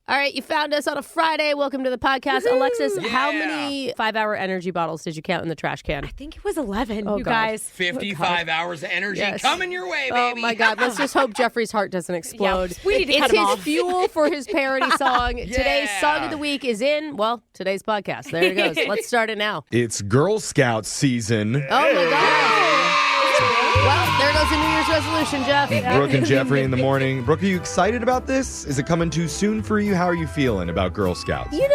All right, you found us on a Friday. Welcome to the podcast. Woo-hoo! Alexis, how many 5-hour energy bottles did you count in the trash can? I think it was 11, you guys. 55 hours of energy coming your way, baby. Oh, my God. Let's just hope Jeffrey's heart doesn't explode. Yeah, we need to cut him off. It's his fuel for his parody song. Today's song of the week is today's podcast. There it goes. Let's start it now. It's Girl Scout season. Oh, my God. Well, there goes a New Year's resolution, Jeff. Brooke and Jeffrey in the morning. Brooke, are you excited about this? Is it coming too soon for you? How are you feeling about Girl Scouts? You know,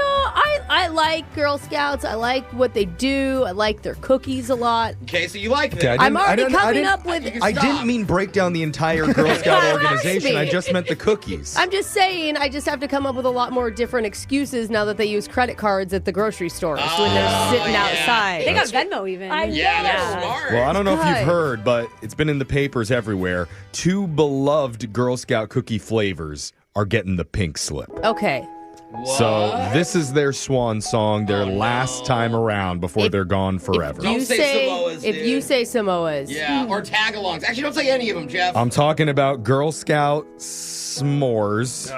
I like Girl Scouts. I like what they do. I like their cookies a lot. Okay, so you like them. Okay, I'm already coming up with... I didn't mean break down the entire Girl Scout organization. I just meant the cookies. I'm just saying, I just have to come up with a lot more different excuses now that they use credit cards at the grocery stores when they're sitting outside. They got Venmo even. They're smart. Well, I don't know if Good. you've heard, but it's been in the papers everywhere. 2 beloved Girl Scout cookie flavors are getting the pink slip. Okay. What? So this is their swan song, their last time around before they're gone forever. Don't say Samoas, If dude. you say Samoas. Yeah, or tag-alongs. Actually, don't say any of them, Jeff. I'm talking about Girl Scout s'mores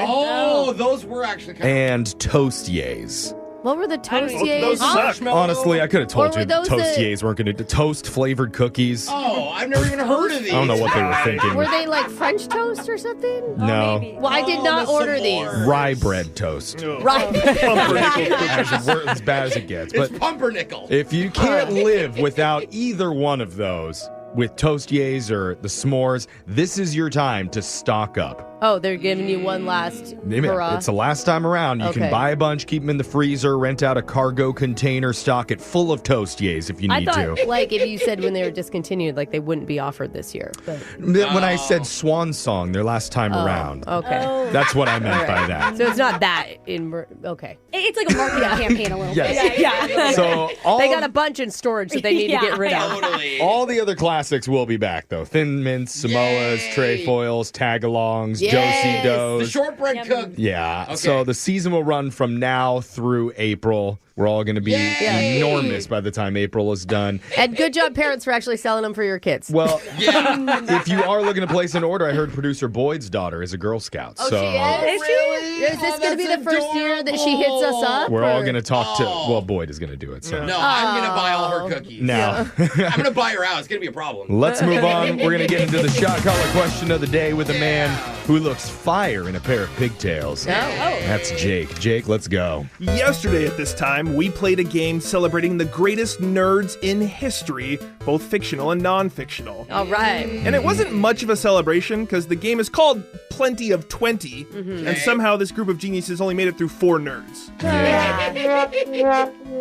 Oh, those were actually kind and Toastiers. What were the Toastiers? Those suck. marshmallow. Honestly, I could have told Or were you those Toastiers weren't going to do toast-flavored cookies. Oh, I've never even heard of these. I don't know what they were thinking. Were they like French toast or something? No. maybe. Well, I did not the order these. s'mores. Rye bread toast. Right. As bad as it gets. It's But pumpernickel. if you can't live without either one of those, with Toastiers or the s'mores, this is your time to stock up. Oh, they're giving you one last hurrah. It's the last time around. You Okay. can buy a bunch, keep them in the freezer, rent out a cargo container, stock it full of Toastiers if you I need thought, to. like, if you said when they were discontinued, like they wouldn't be offered this year. But When I said swan song, their last time around. okay. That's what I meant by that. So it's not that okay. It's like a marketing campaign a little bit. Yeah. So They got a bunch in storage that they need to get rid of. Totally. all the other classics will be back, though. Thin Mints, Samoas, Yay. Trefoils, Tagalongs, Yes. Josie Does. The shortbread cook. Yeah. Okay. So the season will run from now through April. We're all going to be Yay. enormous by the time April is done. And good job, parents, for actually selling them for your kids. Well, Yeah. if you are looking to place an order, I heard producer Boyd's daughter is a Girl Scout. Oh, so she is? Really? Is this going to be the that's first year that she hits us up? we're all or- going to talk to, well, Boyd is going to do it. So No, I'm going to buy all her cookies. now, I'm going to buy her out. It's going to be a problem. let's move on. We're going to get into the shot collar question of the day with a man who looks fire in a pair of pigtails. That's Jake. Jake, let's go. Yesterday at this time, we played a game celebrating the greatest nerds in history, both fictional and non-fictional. All right. And it wasn't much of a celebration because the game is called Plenty of 20, and somehow this group of geniuses only made it through 4 nerds.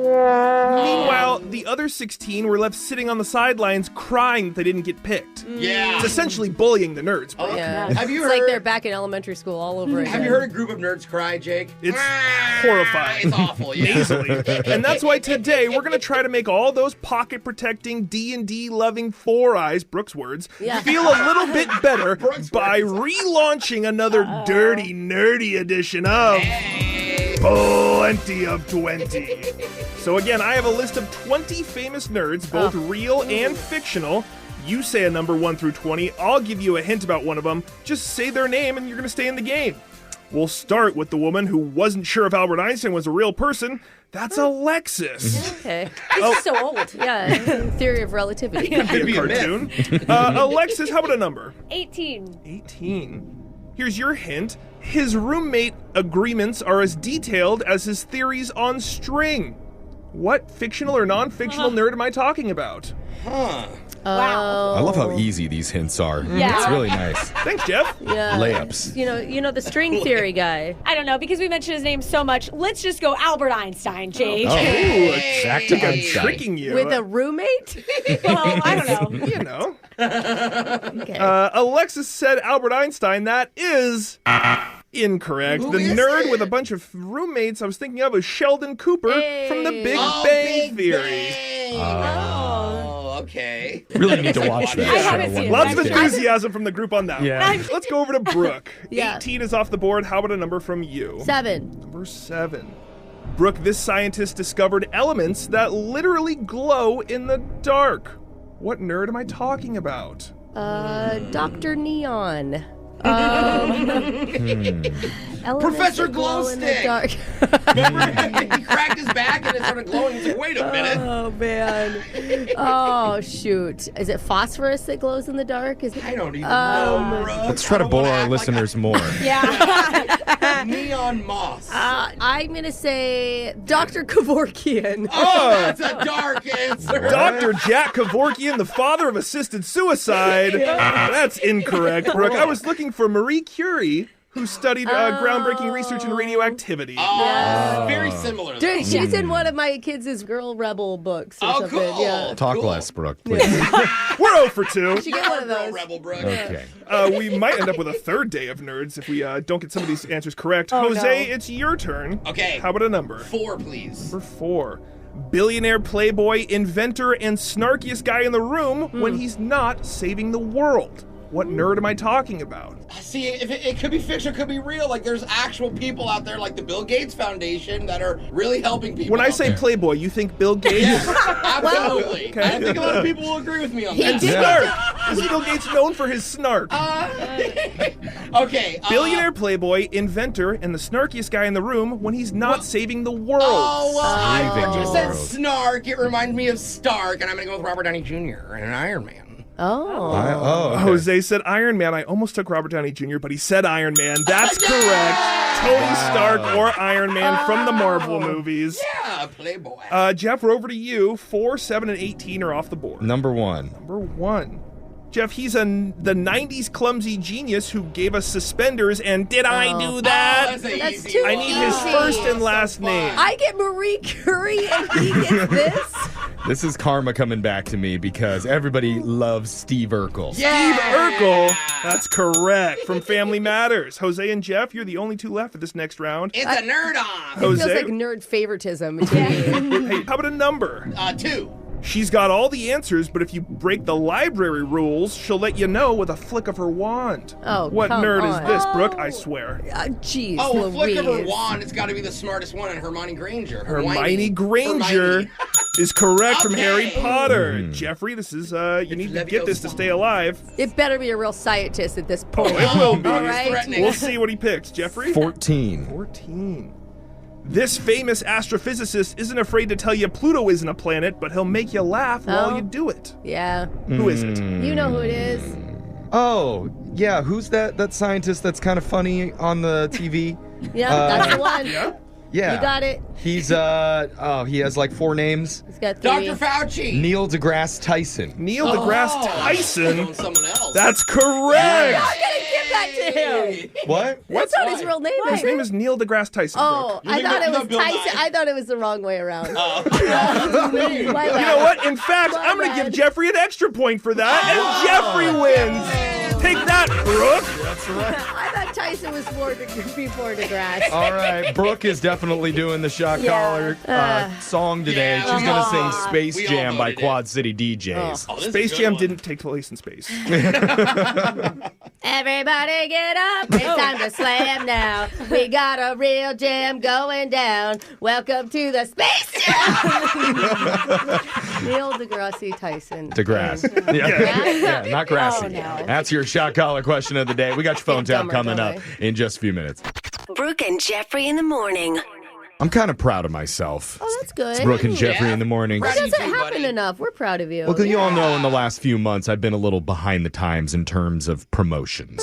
Meanwhile, the other 16 were left sitting on the sidelines crying that they didn't get picked. Yeah. It's essentially bullying the nerds. Bro. Yeah. Have you It's like heard- they're back in elementary school all over again. Have you heard a group of nerds cry, Jake? It's horrifying. It's awful. Yeah. Nasally. And that's why today we're going to try to make all those pocket-protecting, D&D loving Four Eyes, Brooke's words, Yeah. feel a little bit better Brooke's by words. relaunching another dirty, nerdy edition of Plenty of 20. So again, I have a list of 20 famous nerds, both real and fictional. You say a number 1 through 20. I'll give you a hint about one of them. Just say their name and you're going to stay in the game. We'll start with the woman who wasn't sure if Albert Einstein was a real person. That's Alexis. Okay. This is so old. Yeah. Theory of relativity. Could be a cartoon. Alexis, how about a number? 18. 18. Here's your hint. His roommate agreements are as detailed as his theories on string. What fictional or non-fictional nerd am I talking about? Wow. I love how easy these hints are. Yeah. It's really nice. Thanks, Jeff. Yeah. Layups. You know the string theory guy. I don't know, because we mentioned his name so much. Let's just go Albert Einstein, Jake. Oh, back to I'm Einstein. tricking you. With a roommate? Well, I don't know. You know. Okay. Alexis said Albert Einstein. That is incorrect. Who The is nerd it? with a bunch of roommates I was thinking of was Sheldon Cooper from The Big Oh, Bang Big Theory. Bang. Oh, okay. Really need to watch that I haven't show. seen it. Lots of Actually, enthusiasm from the group on that. Yeah. one. Let's go over to Brooke. Yeah. 18 is off the board. How about a number from you? 7. Number 7. Brooke, this scientist discovered elements that literally glow in the dark. What nerd am I talking about? Dr. Neon. Professor Glowstick. He cracked his back and it started glowing. He's like, wait a minute. Oh, man. Oh, shoot. Is it phosphorus that glows in the dark? Is it? I don't even know, bro. Let's try to bore our listeners more. Yeah. Neon moss. I'm going to say Dr. Kevorkian. Oh, that's a dark answer. Dr. Jack Kevorkian, the father of assisted suicide. That's incorrect, Brooke. I was looking for Marie Curie, who studied groundbreaking research in radioactivity. Very similar. Though. Dude, she's in one of my kids' Girl Rebel books or something. Cool. Yeah. Talk Cool. less, Brooke, please. We're 0 for 2. She get one of Girl those. Rebel, Brooke. Okay. We might end up with a third day of nerds if we don't get some of these answers correct. Oh, Jose, no. it's your turn. Okay. How about a number? 4, please. Number 4. Billionaire, playboy, inventor, and snarkiest guy in the room when he's not saving the world. What nerd am I talking about? See, if it could be fiction, it could be real. Like, there's actual people out there, like the Bill Gates Foundation, that are really helping people. When I out say there. playboy, you think Bill Gates? Absolutely. Okay. I think a lot of people will agree with me on that. Snark! Is Bill Gates known for his snark? Okay. Billionaire, playboy, inventor, and the snarkiest guy in the room when he's not saving the world. Oh, well, Saving when you the said world. snark, it reminds me of Stark, and I'm going to go with Robert Downey Jr. and an Iron Man. Oh. Okay. Jose said Iron Man. I almost took Robert Downey Jr., but he said Iron Man. That's correct. Tony Stark or Iron Man from the Marvel movies. Yeah, Playboy. Jeff, we're over to you. 4, 7, and 18 are off the board. Number 1. Number 1. Jeff, he's the 90s clumsy genius who gave us suspenders, and did I do that? That's easy too one. I need his easy. first and last name. I get Marie Curie and he gets this? This is karma coming back to me because everybody loves Steve Urkel. Yeah. Steve Urkel. That's correct. From Family Matters. Jose and Jeff, you're the only two left for this next round. It's a nerd on. It feels Jose? like nerd favoritism between you. Hey, how about a number? 2. She's got all the answers, but if you break the library rules, she'll let you know with a flick of her wand. Oh, what come nerd on. is this, Brooke? I swear. Jeez, Oh, a flick of her Louise. wand. It's got to be the smartest one, and Hermione Granger. Hermione Granger is correct from Okay. Harry Potter. Jeffrey, this is you need to get this to stay alive. It better be a real scientist at this point. It will be. All right. Threatening. We'll see what he picks. Jeffrey? 14. 14. This famous astrophysicist isn't afraid to tell you Pluto isn't a planet, but he'll make you laugh while you do it. Yeah. Who is it? You know who it is. Oh, yeah. Who's that scientist that's kind of funny on the TV? Yeah, that's the one. Yeah. You got it. He's, he has like 4 names. He's got 3. Dr. Fauci. Neil deGrasse Tyson. Neil deGrasse Tyson. On someone else. That's correct. I'm gonna give that to him. What? That's not his real name, His is name it? is Neil deGrasse Tyson. Oh, You I think thought it it's was Bill Tyson. Nye? I thought it was the wrong way around. My You know bad. what? In fact, My I'm going to bad. give Jeffrey an extra point for that, and Jeffrey wins. Take that, Brooke. I thought Tyson was before DeGrasse. All right. Brooke is definitely doing the shot collar song today. Yeah. She's going to sing Space We all Jam by voted it. Quad City DJs. Oh, this is a Space good Jam one. didn't take place in space. Everybody get up. It's time to slam now. We got a real jam going down. Welcome to the Space Jam. Neil deGrasse Tyson. DeGrasse. Yeah. Not grassy. Oh, no. That's your shot collar question of the day. We got your phone Get tap dumber, coming don't up in just a few minutes. Brooke and Jeffrey in the morning. I'm kind of proud of myself. Oh, that's good. It's Brooke and Jeffrey Yeah. in the morning. That Proud of doesn't you too, happen buddy. enough. We're proud of you. Well, you all know in the last few months I've been a little behind the times in terms of promotions.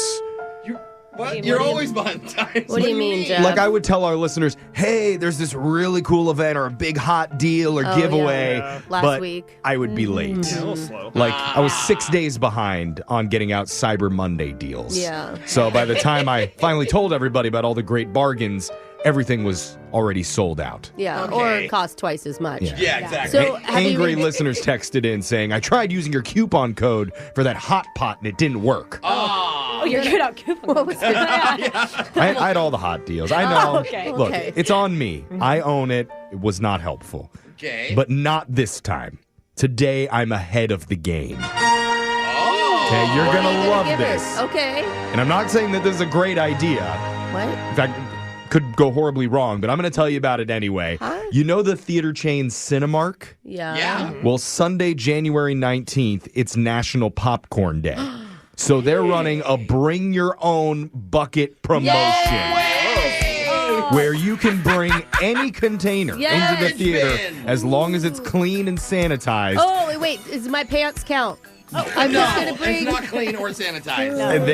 You're always behind the times. What do you mean, Jeff? Like I would tell our listeners, hey, there's this really cool event or a big hot deal or giveaway. yeah. Last but week. I would be late. A little slow. Like I was 6 days behind on getting out Cyber Monday deals. Yeah. So by the time I finally told everybody about all the great bargains, everything was already sold out. Yeah, Okay. or cost twice as much. Yeah, exactly. So have you Angry been- listeners texted in saying, I tried using your coupon code for that hot pot and it didn't work. Oh, you're good at coupon. What was it? I had all the hot deals. I know. okay. Look, Okay. it's on me. I own it. It was not helpful. Okay. But not this time. Today, I'm ahead of the game. Oh. Okay, you're What are going you to love give this. us? Okay. And I'm not saying that this is a great idea. What? In fact, could go horribly wrong, but I'm going to tell you about it anyway. Huh? You know the theater chain Cinemark? Yeah. Yeah. Well, Sunday, January 19th, it's National Popcorn Day. So they're running a bring your own bucket promotion. Where you can bring any container into the theater as long as it's clean and sanitized. Oh, wait, does my pants count? I'm just going to bring... It's not clean or sanitized. And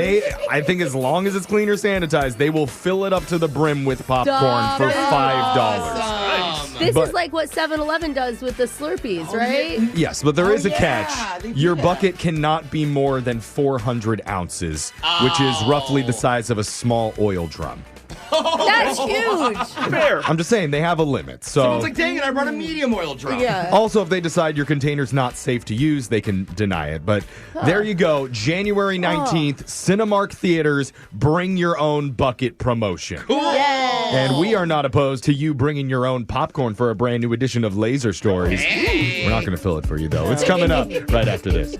I think as long as it's clean or sanitized, they will fill it up to the brim with popcorn for $5. Awesome. This is like what 7-Eleven does with the Slurpees, right? Yes, but there is a catch. they do Your that. bucket cannot be more than 400 ounces, which is roughly the size of a small oil drum. That's huge. Fair. I'm just saying, they have a limit. So Someone's like, dang it, I brought a medium oil drum. Yeah. also, if they decide your container's not safe to use, they can deny it. But there you go. January 19th, Cinemark Theaters Bring Your Own Bucket promotion. Cool. And we are not opposed to you bringing your own popcorn for a brand new edition of Laser Stories. Hey. We're not going to fill it for you, though. It's coming up right after this.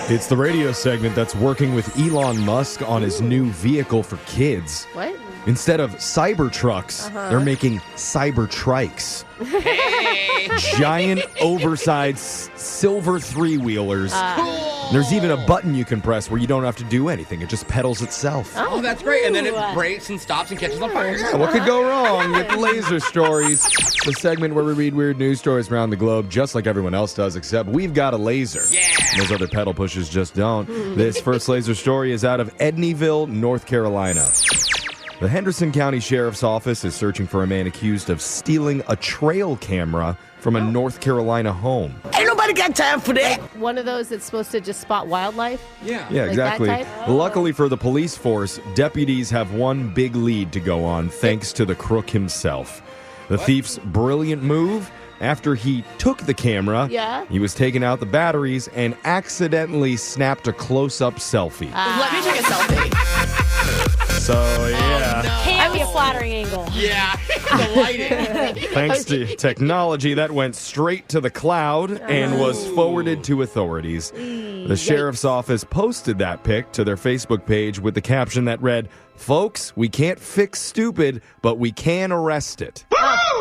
It's the radio segment that's working with Elon Musk on his new vehicle for kids. What? Instead of Cybertrucks, they're making Cybertrikes. Hey. Giant, oversized silver three-wheelers. There's even a button you can press where you don't have to do anything. It just pedals itself. Oh, that's great. And then it brakes and stops and catches on fire. Yeah, what could go wrong with Laser Stories? The segment where we read weird news stories around the globe, just like everyone else does, except we've got a laser. Yeah. Those other pedal pushers just don't. This first Laser Story is out of Edneyville, North Carolina. The Henderson County Sheriff's Office is searching for a man accused of stealing a trail camera from a North Carolina home. Ain't nobody got time for that. One of those that's supposed to just spot wildlife? Yeah. Yeah, Like exactly. that type? Luckily for the police force, deputies have one big lead to go on thanks to the crook himself. The thief's brilliant move, after he took the camera, he was taking out the batteries and accidentally snapped a close-up selfie. Let me take a selfie. So, yeah. Can't be a flattering angle. Yeah. The lighting. Thanks to technology, that went straight to the cloud and was forwarded to authorities. The sheriff's office posted that pic to their Facebook page with the caption that read, "Folks, we can't fix stupid, but we can arrest it."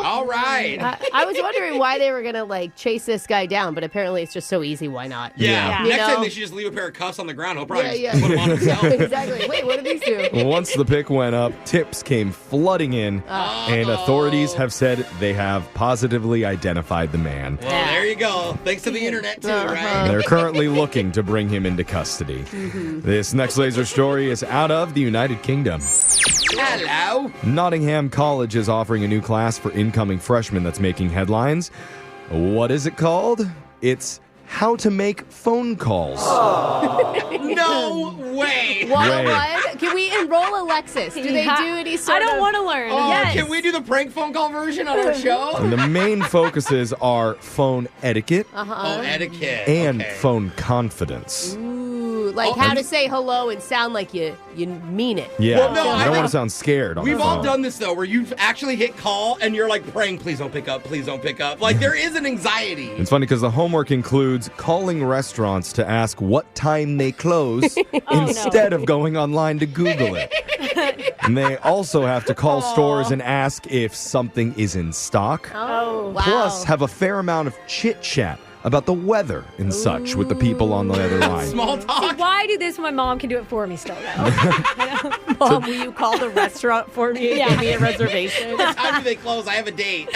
All right. I was wondering why they were going to, chase this guy down, but apparently it's just so easy. Why not? Yeah. You Next know? time they should just leave a pair of cuffs on the ground. He'll probably Yeah, just put them on himself. Exactly. Wait, what do these do? Once the pic went up, tips came flooding in, and authorities have said they have positively identified the man. Well, there you go. Thanks to the internet, too, right? They're currently looking to bring him into custody. This next laser story is out of the United Kingdom. Hello. Nottingham College is offering a new class for incoming freshmen that's making headlines. What is it called? It's How to Make Phone Calls. No way. 101. Can we enroll Alexis? Do they do any sort I don't of... want to learn. Oh, Yes. can we do the prank phone call version on our show? And the main focuses are phone etiquette Oh, etiquette. and Okay. phone confidence. Ooh, like how to say hello and sound like you mean it. Yeah, Well, no, you I don't think- want to sound scared on We've the all phone. done this, though, where you've actually hit call and you're like praying, please don't pick up, please don't pick up. Like, there is an anxiety. It's funny because the homework includes calling restaurants to ask what time they close instead of going online to Google it. And they also have to call stores and ask if something is in stock. Oh, wow. Plus, have a fair amount of chit-chat about the weather and such with the people on the other line. Small talk. Why do this when mom can do it for me still, though? Mom, will you call the restaurant for me and give me a reservation? What time do they close? I have a date.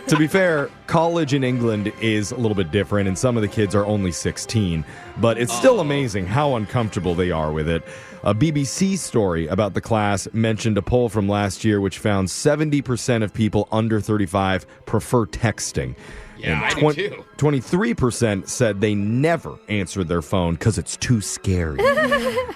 To be fair, college in England is a little bit different, and some of the kids are only 16. But it's still amazing how uncomfortable they are with it. A BBC story about the class mentioned a poll from last year which found 70% of people under 35 prefer texting. Yeah, And I do too. 23% said they never answered their phone because it's too scary.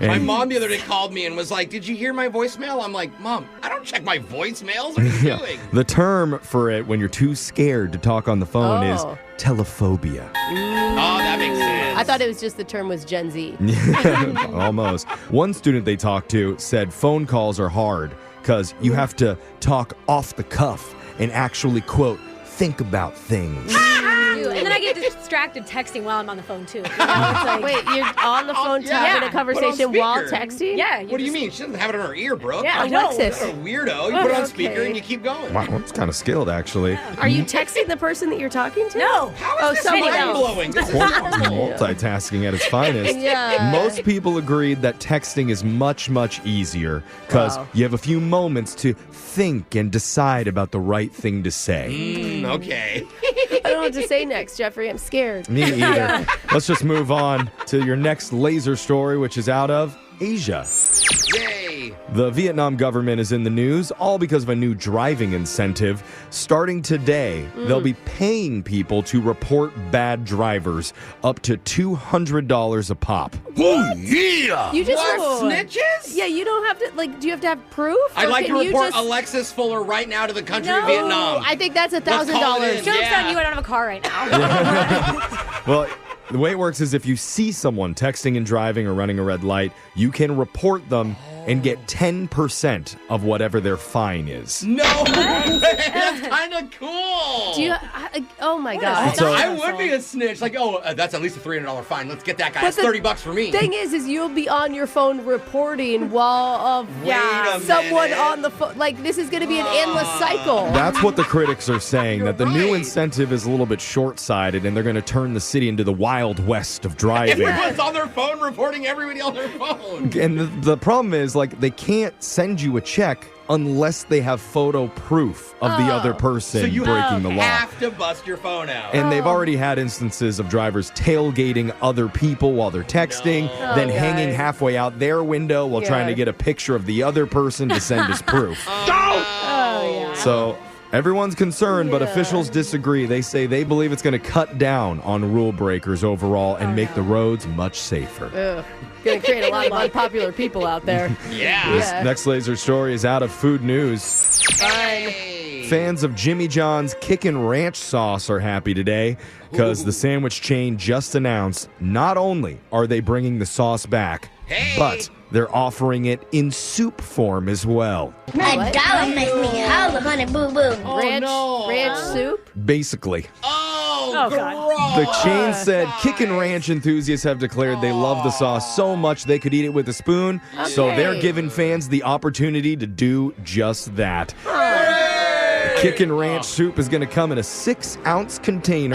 My mom the other day called me and was like, did you hear my voicemail? I'm like, Mom, I don't check my voicemails. What are you doing? The term for it when you're too scared to talk on the phone is Oh. telephobia. Oh, that makes sense. I thought it was just the term was Gen Z. Almost. One student they talked to said phone calls are hard because you have to talk off the cuff and actually, quote, think about things. And then I get distracted distracted texting while I'm on the phone too. You know? It's like, Wait, you're on the phone having a conversation while texting? yeah. What do you mean? She doesn't have it in her ear, Brooke. Yeah, I know. Alexis. You're a weirdo. You put it on speaker and you keep going. Wow, that's kind of skilled, actually. Are you texting the person that you're talking to? No. How is this someone mind-blowing? This is normal. Multitasking at its finest. Yeah. Most people agreed that texting is much, much easier because you have a few moments to think and decide about the right thing to say. Okay. I don't know what to say next, Jeffrey. I'm scared. Me either. Let's just move on to your next laser story, which is out of Asia. Yay. The Vietnam government is in the news, all because of a new driving incentive. Starting today, they'll be paying people to report bad drivers up to $200 a pop. Oh, yeah. You just What? Snitches? Yeah, you don't have to, do you have to have proof? I'd Or like can to you report just... Alexis Fuller right now to the country No. of Vietnam. I think that's Let's call it $1,000. in. Joke's Yeah. on you, I don't have a car right now. Well, the way it works is if you see someone texting and driving or running a red light, you can report them and get 10% of whatever their fine is. No, that's kind of cool. Do you, oh my God. So- I would be a snitch. Like, that's at least a $300 fine. Let's get that guy. But That's $30 for me. Thing is you'll be on your phone reporting while Wait a someone minute. on the phone. Like, this is going to be an endless cycle. That's what the critics are saying, that the new right. incentive is a little bit short-sighted and they're going to turn the city into the Wild West of driving. Everyone's on their phone reporting everybody on their phone. And the problem is, they can't send you a check unless they have photo proof of the other person So you breaking the law. have to bust your phone out. And they've already had instances of drivers tailgating other people while they're texting, then hanging halfway out their window while trying to get a picture of the other person to send as proof. So everyone's concerned, but officials disagree. They say they believe it's going to cut down on rule breakers overall and make the roads much safer. Ugh. Going to create a lot of unpopular people out there. yeah. This next laser story is out of food news. Hey. Fans of Jimmy John's Kickin' Ranch sauce are happy today because the sandwich chain just announced not only are they bringing the sauce back, but they're offering it in soup form as well. My dollar makes me holler, honey boo boo. Ranch soup? Basically. Oh, God. The chain said Kickin' Ranch enthusiasts have declared they love the sauce so much they could eat it with a spoon, so they're giving fans the opportunity to do just that. Kickin' Ranch soup is going to come in a 6-ounce container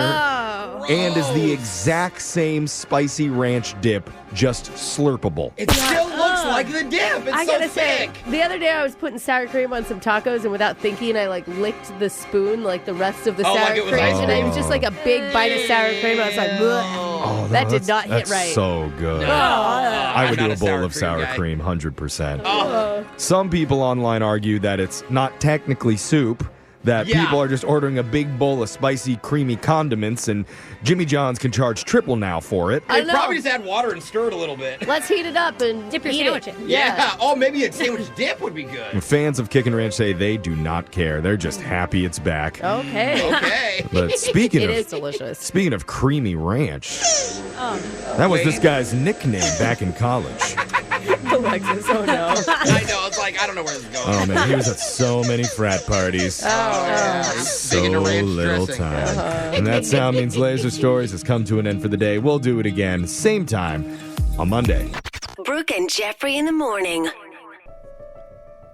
and is the exact same spicy ranch dip, just slurpable. It still looks like the dip. It's I so gotta say, thick. the other day I was putting sour cream on some tacos, and without thinking, I licked the spoon, the rest of the sour like it was cream, ice and it cream. was just like a big bite of sour cream. I was like, bleh. That did not hit That's right. so good. I would do a bowl of sour cream, 100%. Some people online argue that it's not technically soup, that people are just ordering a big bowl of spicy, creamy condiments, and Jimmy John's can charge triple now for it. I They know. probably just add water and stir it a little bit. Let's heat it up and Dip your eat sandwich it. in. Yeah. Oh, maybe a sandwich dip would be good. And fans of Kickin' Ranch say they do not care. They're just happy it's back. Okay. Okay. But speaking It of is delicious. speaking of creamy ranch, that was this guy's nickname back in college. Alexis, oh no. I know. It's like, I don't know where this is going. Oh man, he was at so many frat parties. So Big into ranch little dressing. time. And that sound means Laser Stories has come to an end for the day. We'll do it again, same time on Monday. Brooke and Jeffrey in the morning.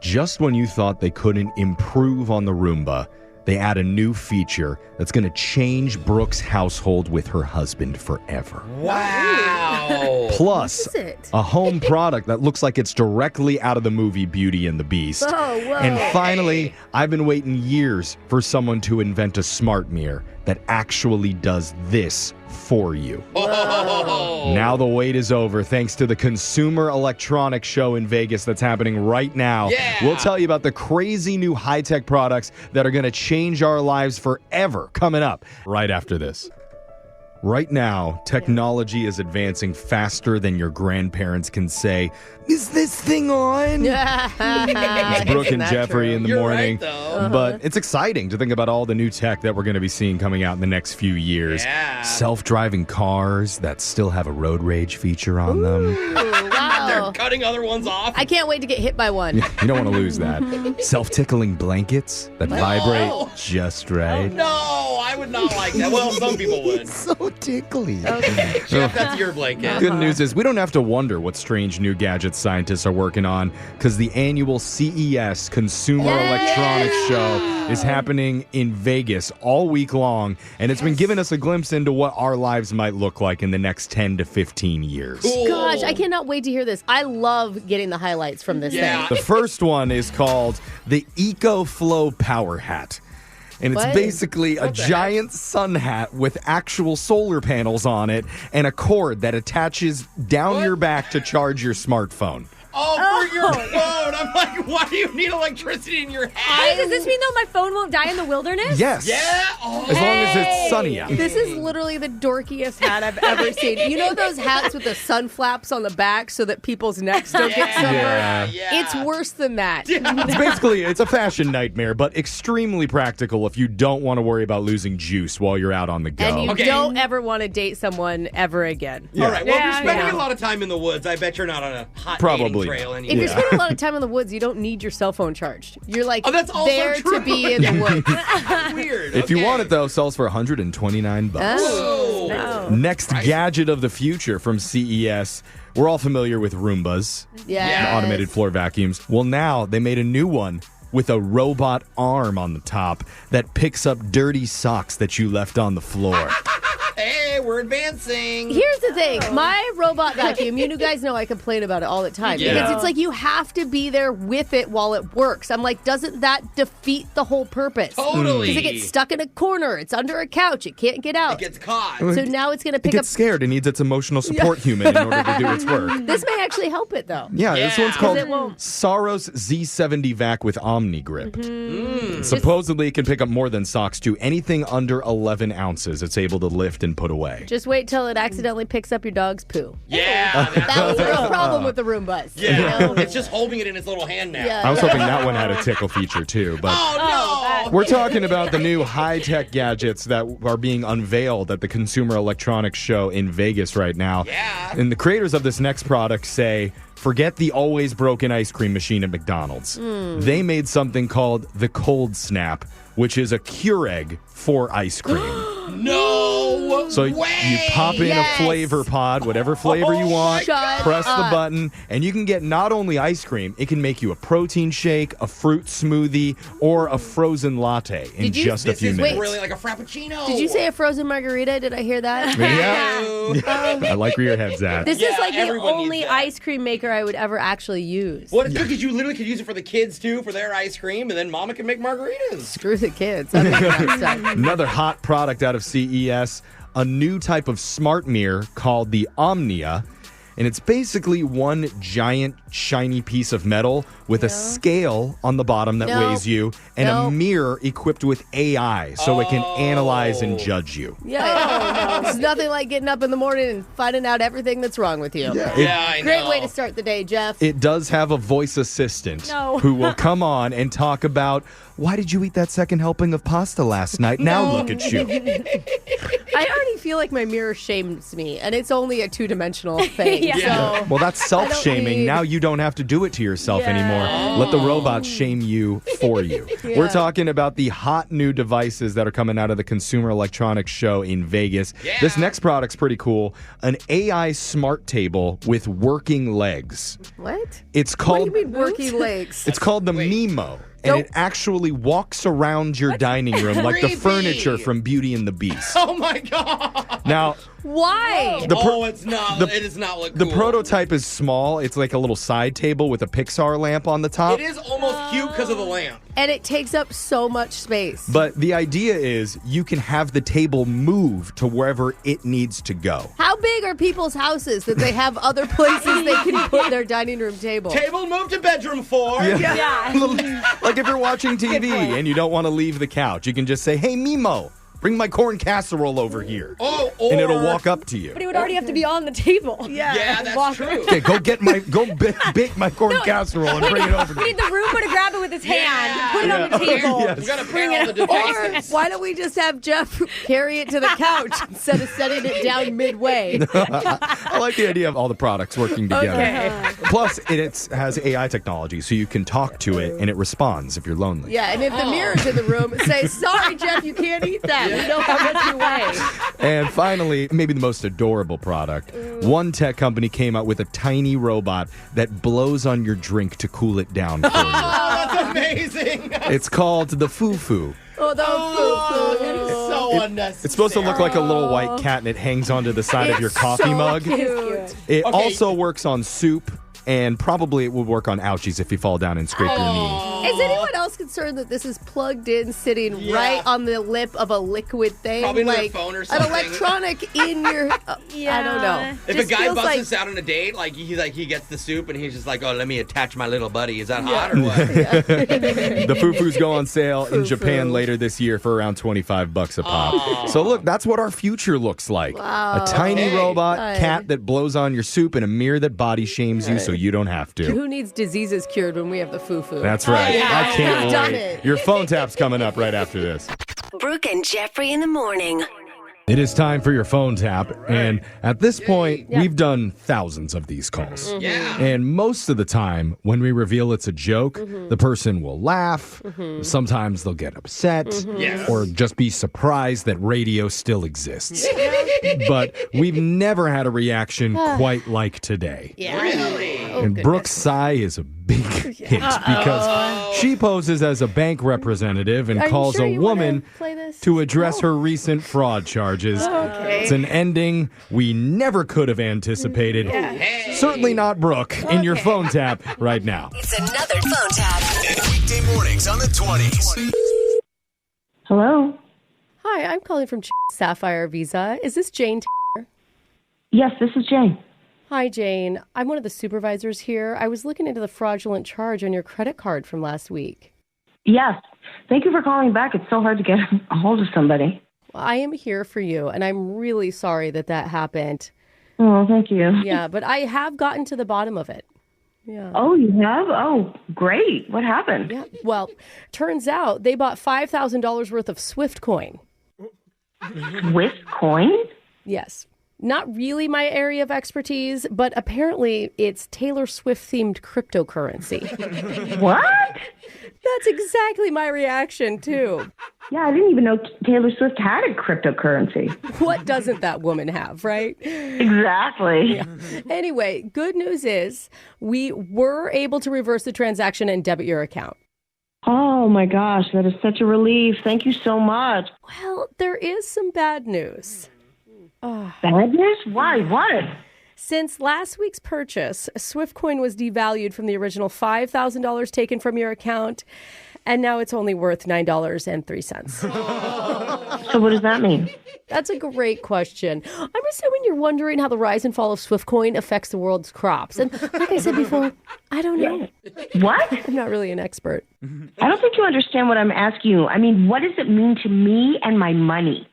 Just when you thought they couldn't improve on the Roomba, they add a new feature that's going to change Brooke's household with her husband forever. Wow. Plus, What is it? a home product that looks like it's directly out of the movie Beauty and the Beast. Oh, whoa. And finally, I've been waiting years for someone to invent a smart mirror that actually does this for you. Now the wait is over thanks to the Consumer Electronics Show in Vegas that's happening right now. Yeah. We'll tell you about the crazy new high-tech products that are going to change our lives forever coming up right after this. Right now, technology is advancing faster than your grandparents can say, "Is this thing on?" It's Brooke and Jeffrey in the You're morning. right, though. But it's exciting to think about all the new tech that we're going to be seeing coming out in the next few years. Yeah. Self-driving cars that still have a road rage feature on them. Wow. Cutting other ones off. I can't wait to get hit by one. You don't want to lose that. Self-tickling blankets that vibrate just right. No, I would not like that. Well, some people would. So tickly. Jeff, that's your blanket. Good news is we don't have to wonder what strange new gadgets scientists are working on because the annual CES Consumer Electronics Show is happening in Vegas all week long, and it's been giving us a glimpse into what our lives might look like in the next 10 to 15 years. Cool. Gosh, I cannot wait to hear this. I love getting the highlights from this thing. The first one is called the EcoFlow Power Hat. And it's basically a giant sun hat with actual solar panels on it and a cord that attaches down your back to charge your smartphone. Oh, for your phone. I'm like, why do you need electricity in your head? Wait, does this mean though my phone won't die in the wilderness? Yes. Yeah? Oh. As long as it's sunny out. This is literally the dorkiest hat I've ever seen. You know those hats with the sun flaps on the back so that people's necks don't get sunburned? Yeah. It's worse than that. It's a fashion nightmare, but extremely practical if you don't want to worry about losing juice while you're out on the go. And you don't ever want to date someone ever again. All right. Well, if you're spending a lot of time in the woods, I bet you're not on a hot dating trail anymore. If you're spending a lot of time in the woods, you don't need your cell phone charged. You're like that's also there true. to be in the woods. Weird. If you want it, though, sells for $129. Oh. No. Next gadget of the future from CES. We're all familiar with Roombas, the automated floor vacuums. Well, now they made a new one with a robot arm on the top that picks up dirty socks that you left on the floor. Hey, we're advancing. Here's the thing. My robot vacuum, you guys know I complain about it all the time. Because it's like you have to be there with it while it works. I'm like, doesn't that defeat the whole purpose? Totally. Because it gets stuck in a corner. It's under a couch. It can't get out. It gets caught. So now it's going to pick It up. gets scared. It needs its emotional support human in order to do its work. This may actually help it, though. Yeah, this one's called it won't. Saros Z70 Vac with Omni Grip. Supposedly, it can pick up more than socks too. Anything under 11 ounces, it's able to lift and put away. Just wait till it accidentally picks up your dog's poo. Yeah. That was the real problem with the Roombas. Yeah. You know? It's just holding it in its little hand now. Yeah. I was hoping that one had a tickle feature too, but Oh, no. we're talking about the new high-tech gadgets that are being unveiled at the Consumer Electronics Show in Vegas right now. Yeah. And the creators of this next product say, forget the always broken ice cream machine at McDonald's. They made something called the Cold Snap, which is a Keurig for ice cream. No So way. you pop in a flavor pod, whatever flavor you want, Shut press the up. button, and you can get not only ice cream, it can make you a protein shake, a fruit smoothie, or a frozen latte in Did you- just a This few is minutes. really like a frappuccino. Did you say a frozen margarita? Did I hear that? Yeah. I like where your head's at. This Yeah, is like the everyone needs only that. ice cream maker I would ever actually use. Well, it's good because you literally could use it for the kids too, for their ice cream, and then Mama can make margaritas. Screw the kids. I'm making that stuff. Another hot product out of CES, a new type of smart mirror called the Omnia. And it's basically one giant, shiny piece of metal with a scale on the bottom that No. weighs you and a mirror equipped with AI so it can analyze and judge you. Yeah. It's nothing like getting up in the morning and finding out everything that's wrong with you. Yeah, I know. Great way to start the day, Jeff. It does have a voice assistant who will come on and talk about, why did you eat that second helping of pasta last night? Now look at you. I already feel like my mirror shames me, and it's only a two-dimensional thing. Yeah. So Well, that's self-shaming. need- Now you don't have to do it to yourself Yeah. anymore. Let the robots shame you for you. We're talking about the hot new devices that are coming out of the Consumer Electronics Show in Vegas. Yeah. This next product's pretty cool. An AI smart table with working legs. what? It's What called do you mean working legs? It's called the Mimo. And it actually walks around your dining room like the Creepy. furniture from Beauty and the Beast. Oh my god. Now, Why? It does not look the cool. prototype is small. It's like a little side table with a Pixar lamp on the top. It is almost cute because of the lamp. And it takes up so much space. But the idea is you can have the table move to wherever it needs to go. How big are people's houses that they have other places they can put their dining room table? Table move to bedroom 4. Like if you're watching TV and you don't want to leave the couch, you can just say, "Hey, Mimo, bring my corn casserole over here." Oh, and it'll walk up to you. But he would already have to be on the table. Yeah, that's true. Okay, go bake my corn casserole and bring it over to We me. need the Roomba to grab it with his hand, put it on the Yeah. table. Yes. We gotta pair Bring all it the up. devices. Why don't we just have Jeff carry it to the couch instead of setting it down midway? I like the idea of all the products working together. Okay. Plus, it has AI technology, so you can talk to it and it responds if you're lonely. Yeah, and if the mirror's in the room, say, sorry, Jeff, you can't eat that. You know how much you weigh. And finally, maybe the most adorable product. One tech company came out with a tiny robot that blows on your drink to cool it down for you. Oh, that's amazing. It's called the Foo-Foo. Oh, the That is so unnecessary. It's supposed to look like a little white cat, and it hangs onto the side of your coffee so mug. cute. It Okay. also works on soup, and probably it would work on ouchies if you fall down and scrape your knee. Is anyone else concerned that this is plugged in, sitting right on the lip of a liquid thing? Probably on their like phone or an something. electronic in your... I don't know. If Just a guy feels busts like- us out on a date, he gets the soup and he's just like, oh, let me attach my little buddy. Is that hot or what? The Foo-Foos go on sale in Foo-Foo. Japan later this year for around $25 a pop. So look, that's what our future looks like. Wow. A tiny Okay. robot Good. cat that blows on your soup and a mirror that body shames you so you don't have to. Who needs diseases cured when we have the foo-foo? That's right. Yeah. I can't We've done wait. it. Your phone tap's coming up right after this. Brooke and Jeffrey in the morning. It is time for your phone tap. And at this point, we've done thousands of these calls. Yeah. And most of the time, when we reveal it's a joke, the person will laugh. Sometimes they'll get upset Yes. or just be surprised that radio still exists. But we've never had a reaction quite like today. Yeah. Really? And Brooke's sigh is a big hit because she poses as a bank representative and Are you calls sure a you wanna woman play this? to address her recent fraud charges. Okay. It's an ending we never could have anticipated. Certainly not Brooke in your phone tap right now. It's another phone tap. Weekday mornings on the 20s. Hello? Hi, I'm calling from Sapphire Visa. Is this Jane Taylor? Yes, this is Jane. Hi, Jane. I'm one of the supervisors here. I was looking into the fraudulent charge on your credit card from last week. Yes. Thank you for calling back. It's so hard to get a hold of somebody. Well, I am here for you, and I'm really sorry that happened. Oh, thank you. Yeah, but I have gotten to the bottom of it. Yeah. Oh, you have? Oh, great. What happened? Yeah. Well, turns out they bought $5,000 worth of Swift coin. Swift coin? Yes. Not really my area of expertise, but apparently it's Taylor Swift themed cryptocurrency. What? That's exactly my reaction, too. Yeah, I didn't even know Taylor Swift had a cryptocurrency. What doesn't that woman have, right? Exactly. Anyway, good news is we were able to reverse the transaction and debit your account. Oh, my gosh. That is such a relief. Thank you so much. Well, there is some bad news. Bad news? Why? What? Since last week's purchase, Swiftcoin was devalued from the original $5,000 taken from your account, and now it's only worth $9.03. So what does that mean? That's a great question. I'm assuming you're wondering how the rise and fall of Swiftcoin affects the world's crops. And like I said before, I don't know. What? I'm not really an expert. I don't think you understand what I'm asking you. I mean, what does it mean to me and my money?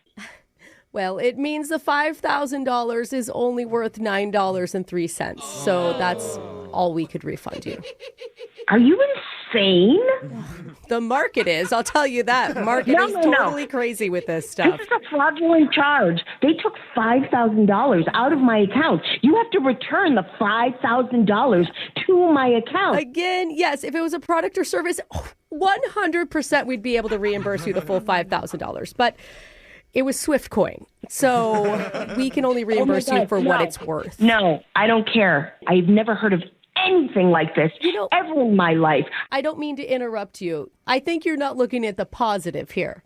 Well, it means the $5,000 is only worth $9.03. So that's all we could refund you. Are you insane? The market is. I'll tell you that. Market is totally crazy with this stuff. This is a fraudulent charge. They took $5,000 out of my account. You have to return the $5,000 to my account. Again, yes, if it was a product or service, 100% we'd be able to reimburse you the full $5,000. But it was Swiftcoin, so we can only reimburse you for what it's worth. No, I don't care. I've never heard of anything like this ever in my life. I don't mean to interrupt you. I think you're not looking at the positive here.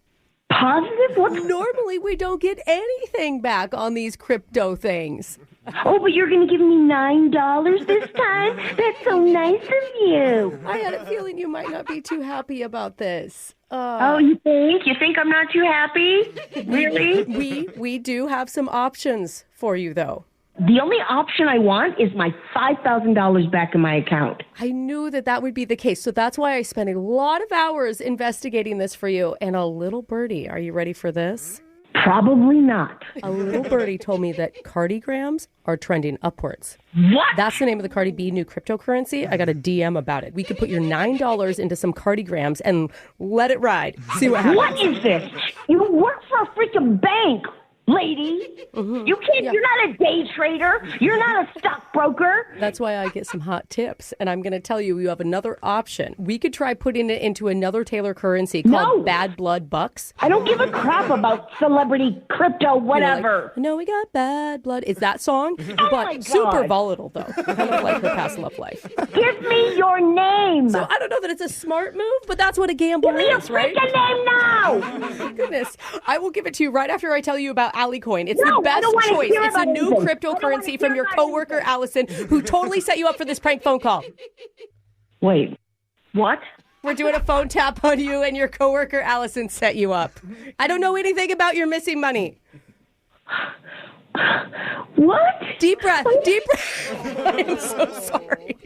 Positive? What? Normally, we don't get anything back on these crypto things. Oh, but you're going to give me $9 this time? That's so nice of you. I had a feeling you might not be too happy about this. Oh, you think? You think I'm not too happy? Really? We do have some options for you, though. The only option I want is my $5,000 back in my account. I knew that would be the case, so that's why I spent a lot of hours investigating this for you. And a little birdie, are you ready for this? Probably not. A little birdie told me that cardigrams are trending upwards. What? That's the name of the Cardi B new cryptocurrency. I got a DM about it. We could put your $9 into some cardigrams and let it ride. See what happens. What is this? You work for a freaking bank. lady. You can't. Yeah. You're not a day trader. You're not a stockbroker. That's why I get some hot tips. And I'm going to tell you, you have another option. We could try putting it into another Taylor currency called Bad Blood Bucks. I don't give a crap about celebrity crypto, whatever. No, we got bad blood. It's that song, my but God. super volatile, though. Kind of like her past love life. Give me your name. So I don't know that it's a smart move, but that's what a gamble Give me your is, right? freaking name now. Goodness. I will give it to you right after I tell you about Alicoin. It's No, the I best don't wanna choice. hear It's a about new anything. cryptocurrency from your coworker, Allison, who totally set you up for this prank phone call. Wait, what? We're doing a phone tap on you, and your coworker, Allison, set you up. I don't know anything about your missing money. What? Deep breath. Deep breath. I am so sorry.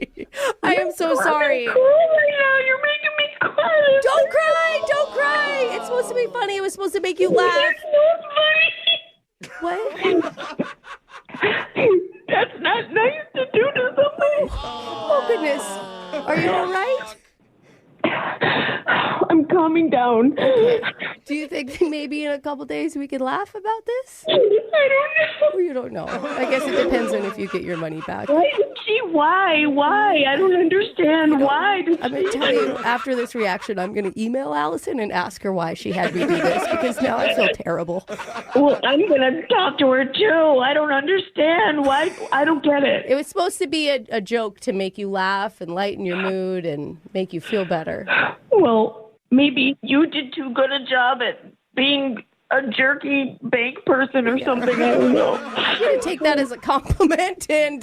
I am so sorry. Cool right now. You're making me cry. Don't cry. Don't cry. It's supposed to be funny. It was supposed to make you laugh. It's not funny. What? That's not nice to do to somebody. Oh, goodness. Are you all right? I'm calming down. Do you think that maybe in a couple days we could laugh about this? I don't know. Or you don't know. I guess it depends on if you get your money back. Why? Why? I don't understand. Why? I'm going to tell you, after this reaction, I'm going to email Allison and ask her why she had me do this, because now I feel terrible. Well, I'm going to talk to her, too. I don't understand. Why? I don't get it. It was supposed to be a joke to make you laugh and lighten your mood and make you feel better. Well, maybe you did too good a job at being a jerky bank person or something. I don't know. I'm going to take that as a compliment, and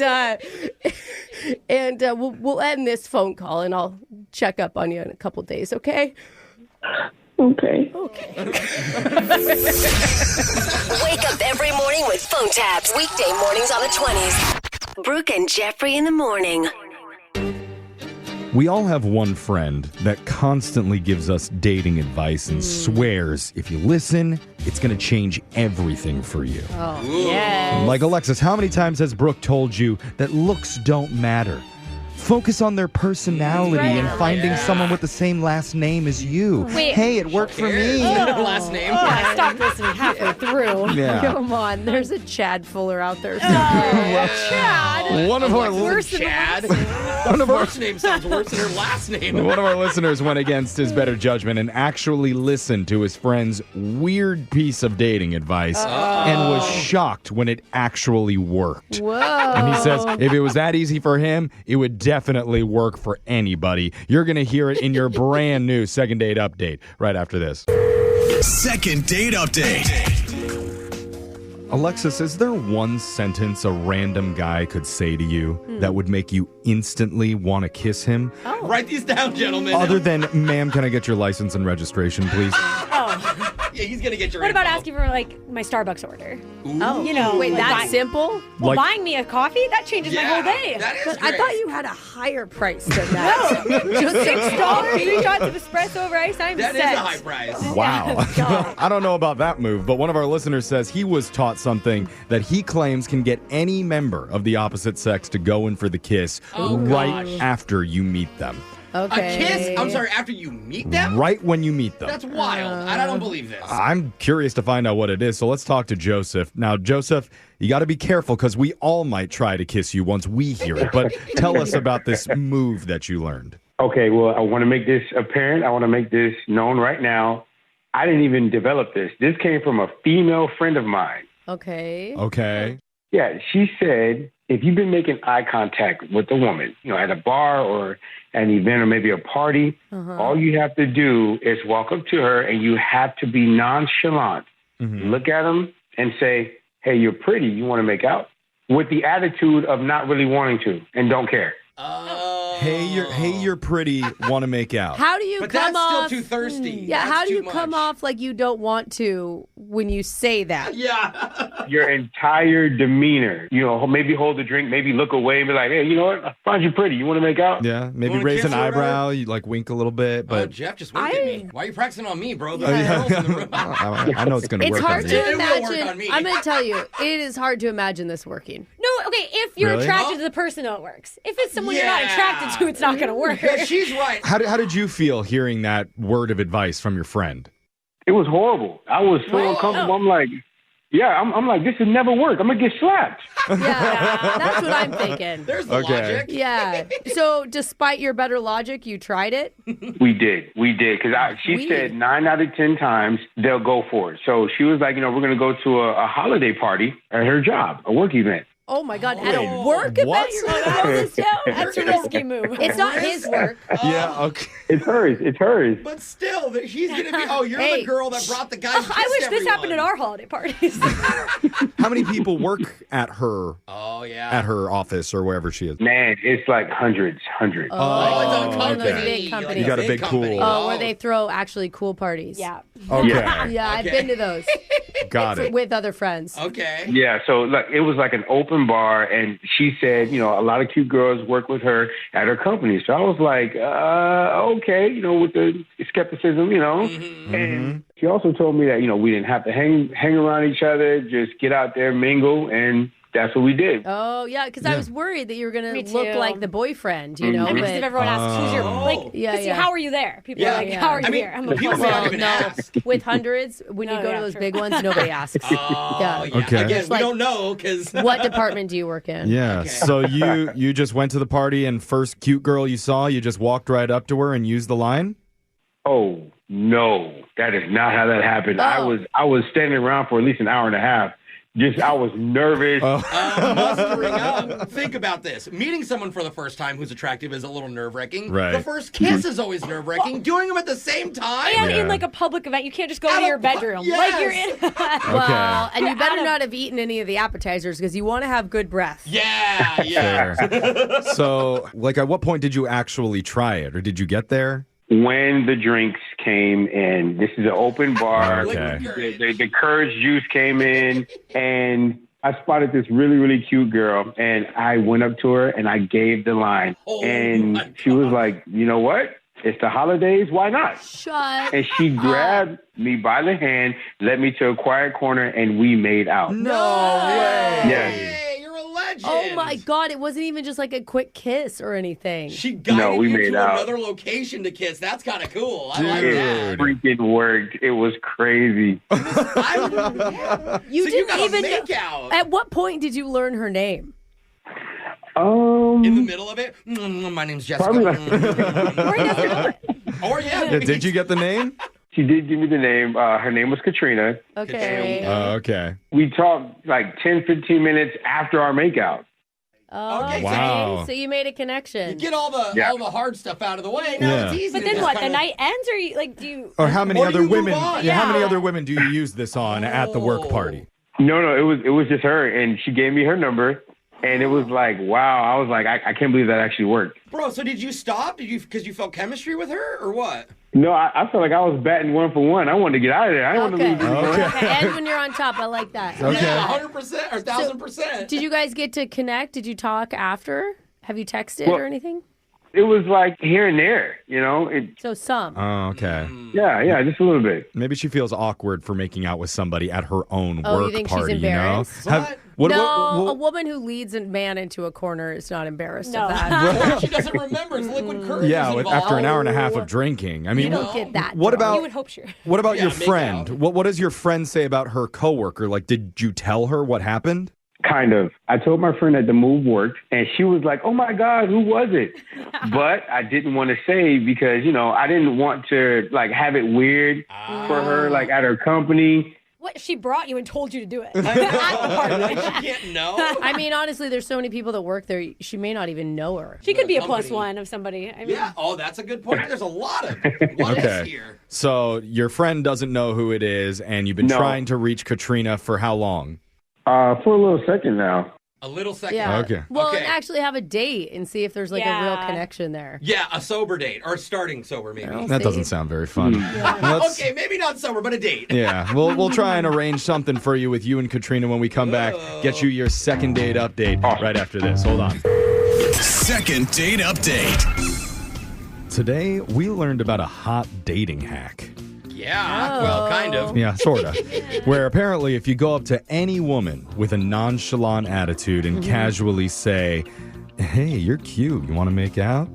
we'll end this phone call, and I'll check up on you in a couple days, okay? Okay. Okay. Wake up every morning with phone taps. Weekday mornings on the 20s. Brooke and Jeffrey in the morning. We all have one friend that constantly gives us dating advice and swears if you listen, it's going to change everything for you. Oh, yes. Like Alexis, how many times has Brooke told you that looks don't matter? Focus on their personality and finding someone with the same last name as you. Wait. Hey, it worked for me. Last name. I stopped listening halfway through. Yeah. Come on, there's a Chad Fuller out there. Chad. One of our Worse than the Chad. One of our First name sounds worse than her last name. One of our listeners went against his better judgment and actually listened to his friend's weird piece of dating advice and was shocked when it actually worked. Whoa. And he says if it was that easy for him, it would definitely work for anybody. You're going to hear it in your brand new second date update right after this. Second date update. Alexis, is there one sentence a random guy could say to you that would make you instantly want to kiss him? Write these down, gentlemen. Other than, ma'am, can I get your license and registration, please? Yeah, he's gonna get your What about info. asking for, like, my Starbucks order? Oh, You know, wait, like that buy- simple? Well, Like- buying me a coffee? That changes my whole day. That is But great. I thought you had a higher price than that. Just $6, 3 shots of espresso over ice. I'm That is set. a high price. Wow. I don't know about that move, but one of our listeners says he was taught something that he claims can get any member of the opposite sex to go in for the kiss right after you meet them. Okay. A kiss? I'm sorry, after you meet them? Right when you meet them. That's wild. I don't believe this. I'm curious to find out what it is, so let's talk to Joseph. Now, Joseph, you got to be careful because we all might try to kiss you once we hear it, but tell us about this move that you learned. Okay, well, I want to make this apparent. I want to make this known right now. I didn't even develop this. This came from a female friend of mine. Okay. Okay. Yeah, she said, if you've been making eye contact with a woman, you know, at a bar or an event or maybe a party, all you have to do is walk up to her and you have to be nonchalant. Look at them and say, hey, you're pretty. You want to make out? With the attitude of not really wanting to and don't care. Hey, you're pretty. Want to make out? How do you But come that's still off? too thirsty. Yeah, That's how do too you come much. off like you don't want to when you say that? Yeah. Your entire demeanor, you know, maybe hold a drink, maybe look away and be like, hey, you know what? I find you pretty. You want to make out? Yeah, maybe Wanna raise kiss an or whatever? eyebrow. You like wink a little bit, but Jeff just winked at me. Why are you practicing on me, bro? I know it's going to It's work. hard on to you. It will work imagine. on me. I'm going to tell you, it is hard to imagine this working. No, okay, if you're Really? attracted to the person, though, it works. If it's someone you're not Yeah. attracted to, it's not going to work. Yeah, she's right. How did you feel hearing that word of advice from your friend? It was horrible. I was so What? uncomfortable. I'm like, Yeah, I'm like, this would never work. I'm going to get slapped. Yeah, that's what I'm thinking. There's the logic. Yeah. So, despite your better logic, you tried it? We did. Because she said 9 out of 10 times they'll go for it. So she was like, we're going to go to a holiday party at her job, a work event. Oh my God! At a work event, you're going to throw this down? That's a risky move. It's not his work. Yeah, okay. It's hers. But still, he's going to be, you're the girl that brought the guy. I wish this happened at our holiday parties. How many people work at her? Oh, yeah. At her office or wherever she is? Man, it's like hundreds. Oh, it's a company. Those big companies. You got a big pool. Oh, where they throw actually cool parties. Yeah. Okay. Yeah, I've been to those. Got it. With other friends. Okay. Yeah, so it was like an open bar, and she said, a lot of cute girls work with her at her company. So I was like, okay, with the skepticism, And she also told me that, we didn't have to hang around each other, just get out there, mingle, and that's what we did. Oh, yeah, because I was worried that you were going to look like the boyfriend, I mean, if everyone asks, who's your, how are you there? People are like, how are you here? I'm like, people don't even ask. With hundreds, when you go to those big ones, nobody asks. Yeah. Okay. Again, we don't know, because... What department do you work in? Yeah, Okay. so you just went to the party and first cute girl you saw, you just walked right up to her and used the line? Oh, no, that is not how that happened. Oh. I was standing around for at least an hour and a half. I was nervous. Mustering up. Think about this. Meeting someone for the first time who's attractive is a little nerve-wracking. Right. The first kiss is always nerve-wracking. Doing them at the same time. And in like a public event, you can't just go to your bedroom. Yes. Like you're in. Well, and you better not have eaten any of the appetizers because you want to have good breath. Yeah. Fair. So, at what point did you actually try it, or did you get there? When the drinks came in, this is an open bar. Okay. The Courage juice came in, and I spotted this really, really cute girl, and I went up to her, and I gave the line. And she was like, you know what? It's the holidays. Why not? Shut And she grabbed me by the hand, led me to a quiet corner, and we made out. No way. Yes. Hey, you're a legend. Oh my God, it wasn't even just like a quick kiss or anything. She guided we you made to out. another location to kiss. That's kind of cool. I like It that. freaking worked. It was crazy. You didn't got a even Makeout. At what point did you learn her name? In the middle of it, my name's Jessica. Probably like- Or he doesn't know it. Or Yeah, did you get the name? She did give me the name. Her name was Katrina. Okay. Okay. We talked like 10, 15 minutes after our makeout. Oh, Okay, Wow. so you made a connection. Get all the hard stuff out of the way. Now Yeah. it's easy. But to then just what? The kinda- night ends, or do you? Or how many Or do other you move women? on? Yeah, how many Yeah. other women do you use this on at the work party? No, it was just her, and she gave me her number, and it was like, wow. I was like, I can't believe that actually worked. Bro, so did you stop? Because you felt chemistry with her, or what? No, I felt like I was batting 1 for 1. I wanted to get out of there. I didn't want to leave. Okay. And when you're on top, I like that. Okay. Yeah, 100% or 1,000%. Did you guys get to connect? Did you talk after? Have you texted Well- or anything? It was like here and there, So some. Oh, okay. Yeah, just a little bit. Maybe she feels awkward for making out with somebody at her own Oh, you work think she's party, embarrassed? you know? What, No, a woman who leads a man into a corner is not embarrassed No. of that. She doesn't remember. It's liquid courage. yeah, involved. after an hour and a half of drinking. I mean, You don't get that. what drunk. about You would hope sure. what about Yeah, your make friend? out. What does your friend say about her coworker? Like, did you tell her what happened? Kind of. I told my friend that the move worked, and she was like, oh, my God, who was it? But I didn't want to say because, I didn't want to, have it weird for her, at her company. What? She brought you and told you to do it. At the party. Like, she can't know. I mean, honestly, there's so many people that work there. She may not even know her. She could be a Company. plus one of somebody. I mean, Yeah. Oh, that's a good point. There's a lot of Okay. here. So your friend doesn't know who it is, and you've been No. trying to reach Katrina for how long? For a little second now. A little second. Yeah. Okay. Well, Okay. and actually have a date and see if there's a real Yeah. connection there. Yeah, a sober date or starting sober maybe. Well, That see? doesn't sound very fun. Let's- Okay, maybe not sober, but a date. Yeah, we'll try and arrange something for you with you and Katrina when we come back. Get you your second date update right after this. Hold on. Second date update. Today, we learned about a hot dating hack. Yeah, well, kind of. Yeah, sort of. Where apparently, if you go up to any woman with a nonchalant attitude and casually say, hey, you're cute, you want to make out?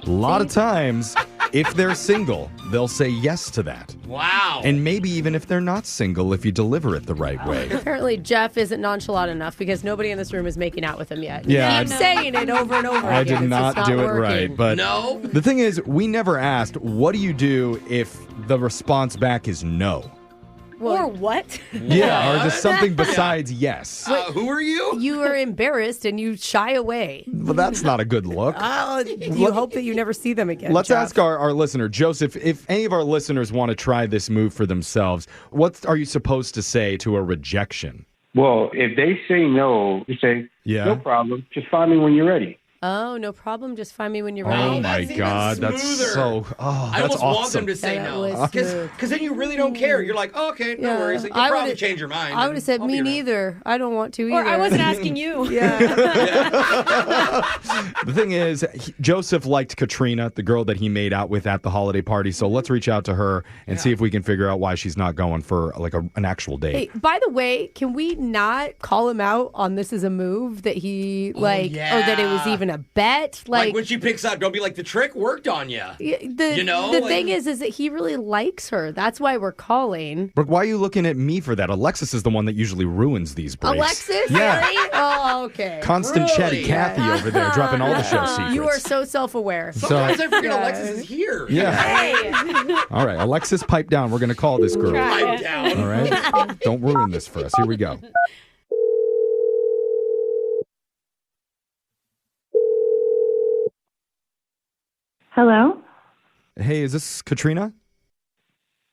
A lot of times, If they're single, they'll say yes to that. Wow. And maybe even if they're not single, if you deliver it the right way. Apparently, Jeff isn't nonchalant enough because nobody in this room is making out with him yet. Yeah, He keeps saying it over and over I again. did not do it working. right. But No? the thing is, we never asked, what do you do if the response back is no? Or what? Yeah, or just something besides yes. Who are you? You are embarrassed and you shy away. Well, that's not a good look. You hope that you never see them again. Let's Jeff. ask our listener, Joseph, if any of our listeners want to try this move for themselves, what are you supposed to say to a rejection? Well, if they say no, you say, no problem. Just find me when you're ready. Oh, no problem. Just find me when you're Oh, ready. my God. That's so, I that's almost want awesome. them to say Yeah, that no. was smooth. Because then you really don't care. You're like, oh, okay, no worries. Like, you'll probably change your mind. I would have said, I'll me be around. neither. I don't want to either. Or I wasn't asking you. The thing is, Joseph liked Katrina, the girl that he made out with at the holiday party. So let's reach out to her and see if we can figure out why she's not going for like an actual date. Hey, by the way, can we not call him out on this as a move that he or that it was even a bet? Like when she picks up, don't be like, the trick worked on you. The thing is that he really likes her. That's why we're calling. Brooke, why are you looking at me for that? Alexis is the one that usually ruins these breaks. Alexis? Yeah. Really? Oh, okay. Constant chatty Kathy over there dropping all the show secrets. You are so self-aware. Sometimes I forget Alexis is here. Yeah. Hey. All right, Alexis, pipe down. We're going to call this girl. Pipe down. All right? Don't ruin this for us. Here we go. Hello? Hey, is this Katrina?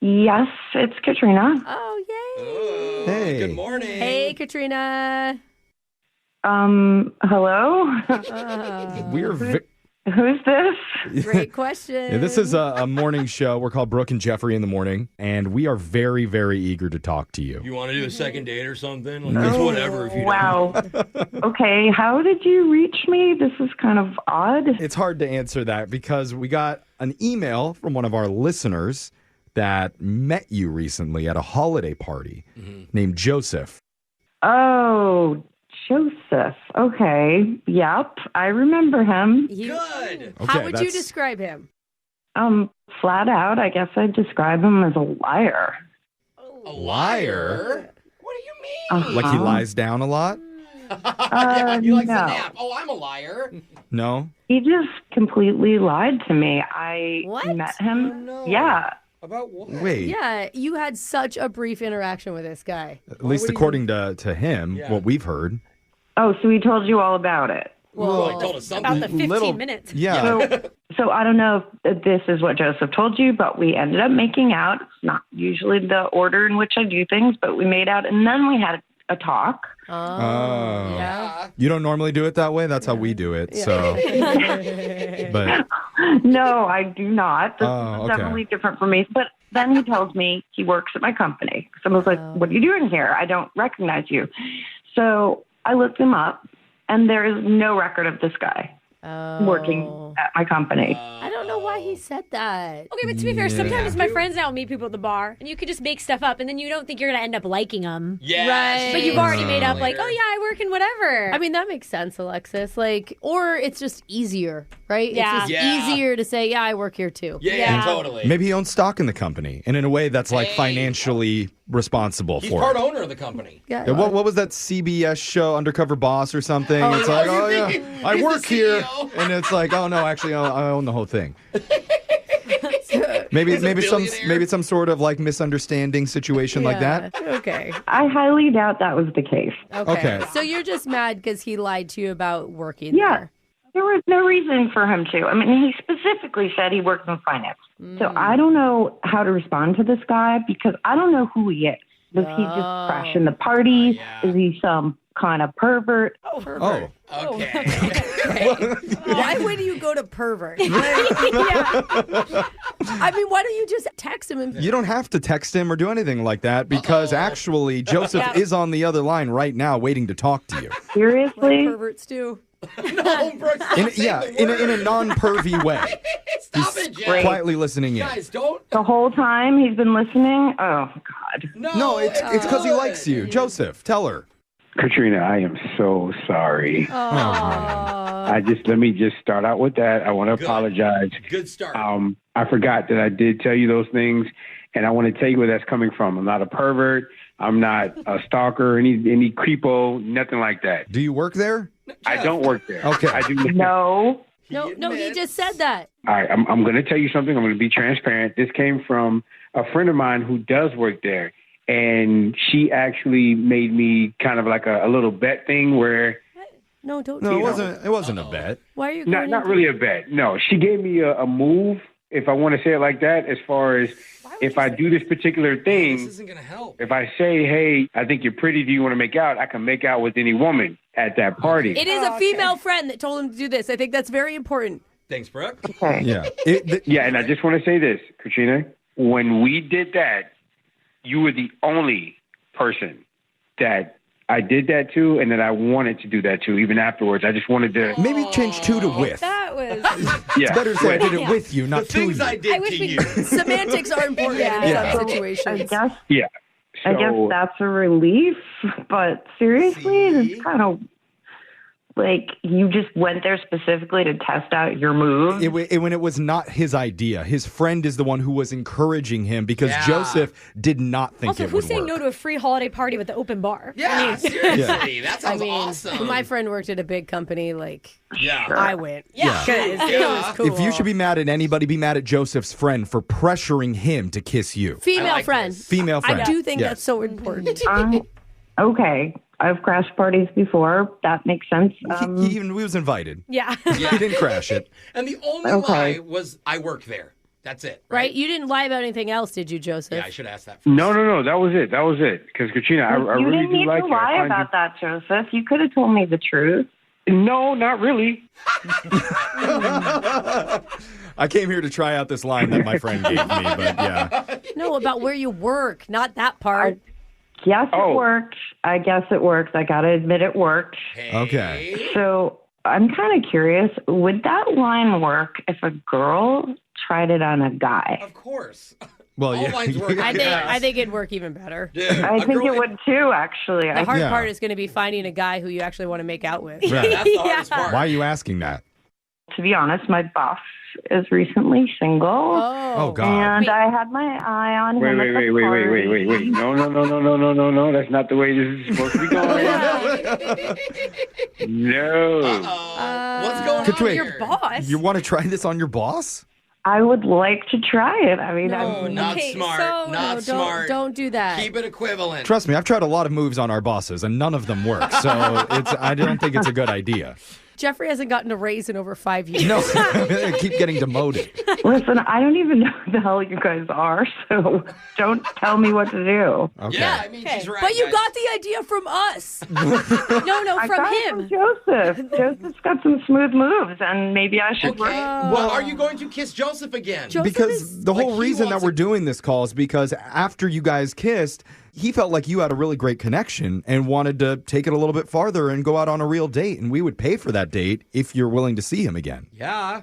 Yes, it's Katrina. Oh, yay. Oh, Hey. Good morning. Hey, Katrina. Hello? We're Who's this? Great question. Yeah, this is a morning show. We're called Brooke and Jeffrey in the Morning, and we are very, very eager to talk to you. You want to do a second date or something? Like, it's whatever if you Wow. Okay, how did you reach me? This is kind of odd. It's hard to answer that because we got an email from one of our listeners that met you recently at a holiday party named Joseph. Oh, Joseph. Okay. Yep. I remember him. Good. How would you describe him? Flat out, I guess I'd describe him as a liar. A liar? What do you mean? Like he lies down a lot? Yeah, he likes no. to nap. Oh, I'm a liar. No? He just completely lied to me. I What? met him. Oh, no. Yeah. About what? Wait. Yeah, you had such a brief interaction with this guy. At least according to him, what we've heard. Oh, so he told you all about it. Well, he told us something. About the 15 minutes. Yeah. So I don't know if this is what Joseph told you, but we ended up making out. It's not usually the order in which I do things, but we made out, and then we had a talk. Oh. Yeah. You don't normally do it that way? That's how we do it. So, but No, I do not. This Oh, is okay. definitely different for me. But then he tells me he works at my company. So I was like, what are you doing here? I don't recognize you. So I looked him up, and there is no record of this guy working at my company. I don't know why he said that. Okay, but to be fair, sometimes my friends and I will meet people at the bar, and you could just make stuff up, and then you don't think you're going to end up liking them. Yeah. Right. But you've already made up, like, oh, yeah, I work in whatever. I mean, that makes sense, Alexis. Like, or it's just easier, right? Yeah. It's just easier to say, yeah, I work here too. Yeah, totally. maybe he owns stock in the company, and in a way that's like financially responsible He's for part it. owner of the company. Yeah. Yeah, what was that CBS show, Undercover Boss or something? It's like, you're yeah, thinking I he's work the here. CEO. And it's like, oh, no, actually, I own the whole thing. Maybe it's some sort of like misunderstanding situation like that. Okay. I highly doubt that was the case. Okay. So you're just mad because he lied to you about working Yeah. there. There was no reason for him to. I mean, he specifically said he works in finance. So I don't know how to respond to this guy because I don't know who he is. Does he just crashing the party? Is he some kind of pervert? Oh. Okay. Why would you go to pervert? I mean, why don't you just text him? You don't have to text him or do anything like that because actually Joseph is on the other line right now waiting to talk to you. Seriously? Perverts do. No, Brooke, stop saying the in word. a non-pervy way. Stop it, Jeff. Quietly listening in. Guys, don't. The whole time he's been listening? Oh, God. No, it's because he likes you. Joseph, tell her. Katrina, I am so sorry. Let me just start out with that. I want to apologize. Good start. I forgot that I did tell you those things, and I want to tell you where that's coming from. I'm not a pervert. I'm not a stalker, any creepo, nothing like that. Do you work there? I don't work there. Okay. I do. No. No, he just said that. All right, I'm going to tell you something. I'm going to be transparent. This came from a friend of mine who does work there, and she actually made me kind of like a little bet thing where. No, don't. No, it wasn't a bet. Why are you? Not really a bet. No, she gave me a move, if I want to say it like that, as far as if I do this particular thing. This isn't going to help. If I say, hey, I think you're pretty, do you want to make out? I can make out with any woman at that party. It is a female friend that told him to do this. I think that's very important. Thanks, Brooke. Okay. Yeah. Yeah, and I just want to say this, Katrina. When we did that, you were the only person that I did that to and that I wanted to do that to even afterwards. I just wanted to... Maybe change to with. That was. Yeah. It's better to say I did it with you, not The to things you. I did to you. Semantics are important in some situations. Yeah. I guess So, that's a relief, but seriously, it's kind of like you just went there specifically to test out your moves. When it was not his idea. His friend is the one who was encouraging him because Joseph did not think Also, it would who's saying work. no to a free holiday party with the open bar? Yeah, seriously. That sounds awesome. My friend worked at a big company. Yeah. I went. Yeah. It was cool. If you should be mad at anybody, be mad at Joseph's friend for pressuring him to kiss you. Female like friend. this. Female friend. I do think Yes. that's so important. Okay. I've crashed parties before. That makes sense. He was invited. Yeah. He didn't crash it. And the only lie was I work there. That's it. Right? You didn't lie about anything else, did you, Joseph? Yeah, I should ask that first. No. That was it. Because, Katrina, I you really didn't do need like to you. I lie find about that, Joseph. You could have told me the truth. No, not really. I came here to try out this line that my friend gave me, but yeah. No, about where you work, not that part. Yes, it worked. I guess it worked. I got to admit it worked. Okay. So I'm kind of curious, would that line work if a girl tried it on a guy? Of course. Well, All lines work. I think it'd work even better. Dude, I think it would too, actually. The hard part is going to be finding a guy who you actually want to make out with. Right. That's the hardest part. Why are you asking that? To be honest, my boss is recently single. Oh, God. And I had my eye on him. Wait. No. That's not the way this is supposed to be going. No. What's going on Wait, here? Your boss. You want to try this on your boss? I would like to try it. I mean, Not Okay, smart. so- Not smart. Don't do that. Keep it equivalent. Trust me, I've tried a lot of moves on our bosses, and none of them work. So I don't think it's a good idea. Jeffrey hasn't gotten a raise in over 5 years. No, I keep getting demoted. listen, I don't even know who the hell you guys are, so don't tell me what to do. Okay. Yeah, I mean, she's right. But you guys. got the idea from us. No, I from got it him. from Joseph. Joseph's got some smooth moves, and maybe I should Okay. work. Well, are you going to kiss Joseph again? Because the whole Like, he reason that wants we're it- doing this call is because after you guys kissed, he felt like you had a really great connection and wanted to take it a little bit farther and go out on a real date. And we would pay for that date if you're willing to see him again. Yeah.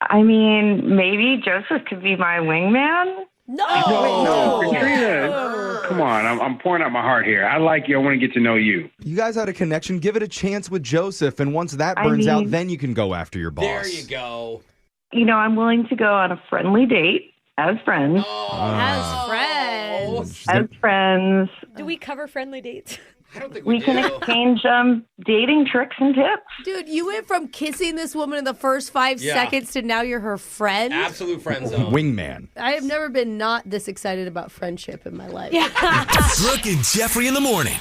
I mean, maybe Joseph could be my wingman. No, Katrina. Come on, I'm pouring out my heart here. I like you. I want to get to know you. You guys had a connection. Give it a chance with Joseph. And once that burns out, then you can go after your boss. There you go. You know, I'm willing to go on a friendly date as friends. As friends. As friends. Do we cover friendly dates? I don't think We can exchange dating tricks and tips. Dude, you went from kissing this woman in the first 5 Yeah. seconds to now you're her friend. Absolute friend zone. Wingman. I have never been not this excited about friendship in my life. Brooke and Jeffrey in the morning.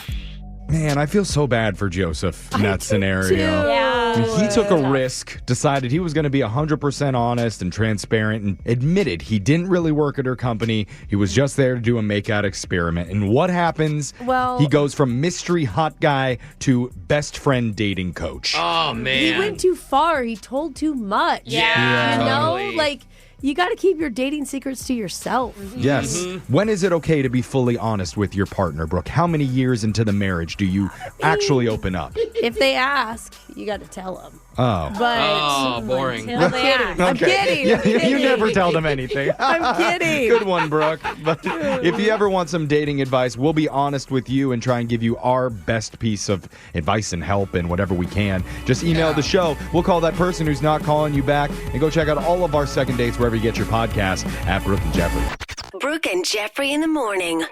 Man, I feel so bad for Joseph in that scenario. Yeah. He took a risk, decided he was going to be 100% honest and transparent, and admitted he didn't really work at her company. He was just there to do a makeout experiment. And what happens? Well- he goes from mystery hot guy to best friend dating coach. Oh, man. He went too far. He told too much. Yeah, You know? totally. Like, you got to keep your dating secrets to yourself. Yes. When is it okay to be fully honest with your partner, Brooke? How many years into the marriage do you actually open up? If they ask, you got to tell them. Oh. Oh, boring. I'm kidding. I'm kidding. Yeah, I'm kidding. you never tell them anything. I'm kidding. Good one, Brooke. But if you ever want some dating advice, we'll be honest with you and try and give you our best piece of advice and help and whatever we can. Just email the show. We'll call that person who's not calling you back, and go check out all of our second dates wherever you get your podcast at Brooke and Jeffrey. Brooke and Jeffrey in the morning.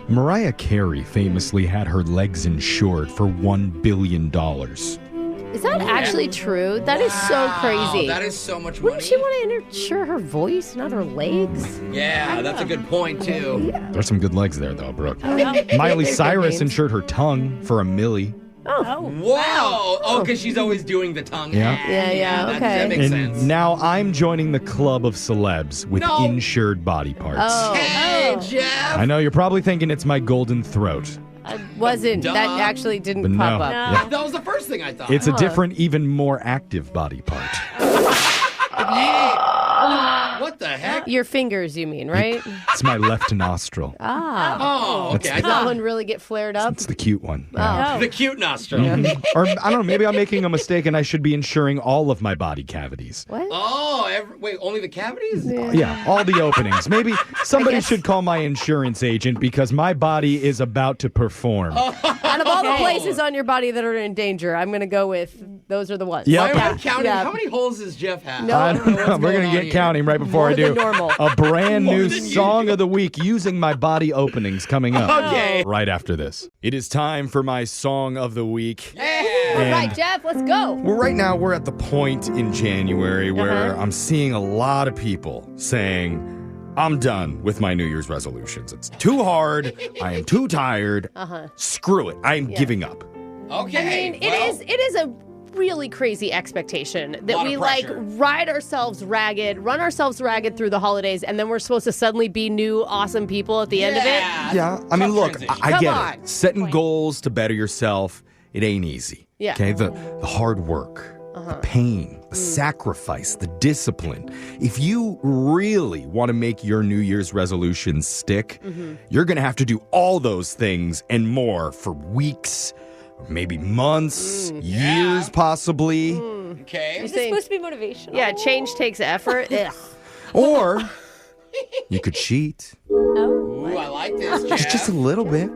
Mariah Carey famously had her legs insured for $1 billion. Is that actually true? That is so crazy. That is so much money. Wouldn't she want to insure her voice, not her legs? Yeah, that's a good point, too. There's some good legs there, though, Brooke. Oh. Miley Cyrus insured her tongue for $1 million. Oh. Whoa! Oh, because she's always doing the tongue. Yeah. Yeah, okay. That makes sense. And now I'm joining the club of celebs with insured body parts. Oh. Hey, Jeff! I know you're probably thinking it's my golden throat. I wasn't. Duh. That actually didn't But pop no. up. Yeah. That was the first thing I thought. It's a different, even more active body part. What the heck? Your fingers, you mean, right? It's my left nostril. Oh, okay. Does that one really get flared up? It's the cute one. Oh. The cute nostril. Or, I don't know, maybe I'm making a mistake and I should be insuring all of my body cavities. What? Oh, wait, only the cavities? Yeah, all the openings. Maybe somebody should call my insurance agent because my body is about to perform. Out of all the places on your body that are in danger, I'm going to go with those are the ones. Yep. Why am I counting? How many holes does Jeff have? No. I don't know. We're going to get counting right before More I do. than normal. A brand More new than song of the week using my body openings coming up. Okay. Right after this. It is time for my song of the week. All And right, Jeff, let's go. well, right now, we're at the point in January where I'm seeing a lot of people saying, I'm done with my New Year's resolutions. It's too hard. I am too tired. Screw it. I am giving up. Okay. I mean, it is a really crazy expectation that Lot of we like pressure. run ourselves ragged through the holidays, and then we're supposed to suddenly be new awesome people at the end of it. Yeah. I mean, Tough look, transition. I Come get on. it. Setting goals to better yourself, it ain't easy. Yeah. Okay. The hard work, the pain, the sacrifice, the discipline. If you really want to make your New Year's resolutions stick, you're going to have to do all those things and more for weeks, maybe months, years, possibly. Okay. Is this supposed to be motivational? Yeah, change takes effort. Ugh. Or you could cheat. Ooh, I like this, Jeff. Just a little bit,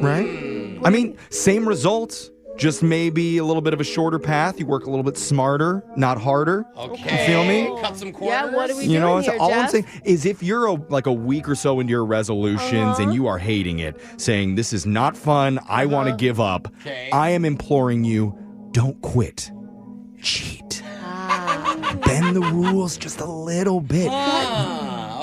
right? I mean, same results, just maybe a little bit of a shorter path. You work a little bit smarter, not harder. Okay. You feel me? Cut some corners. Yeah, what do we You know, doing here, all Jeff? I'm saying is if you're a week or so into your resolutions and you are hating it, saying this is not fun, I want to give up, Okay. I am imploring you, don't quit. Cheat. Bend the rules just a little bit.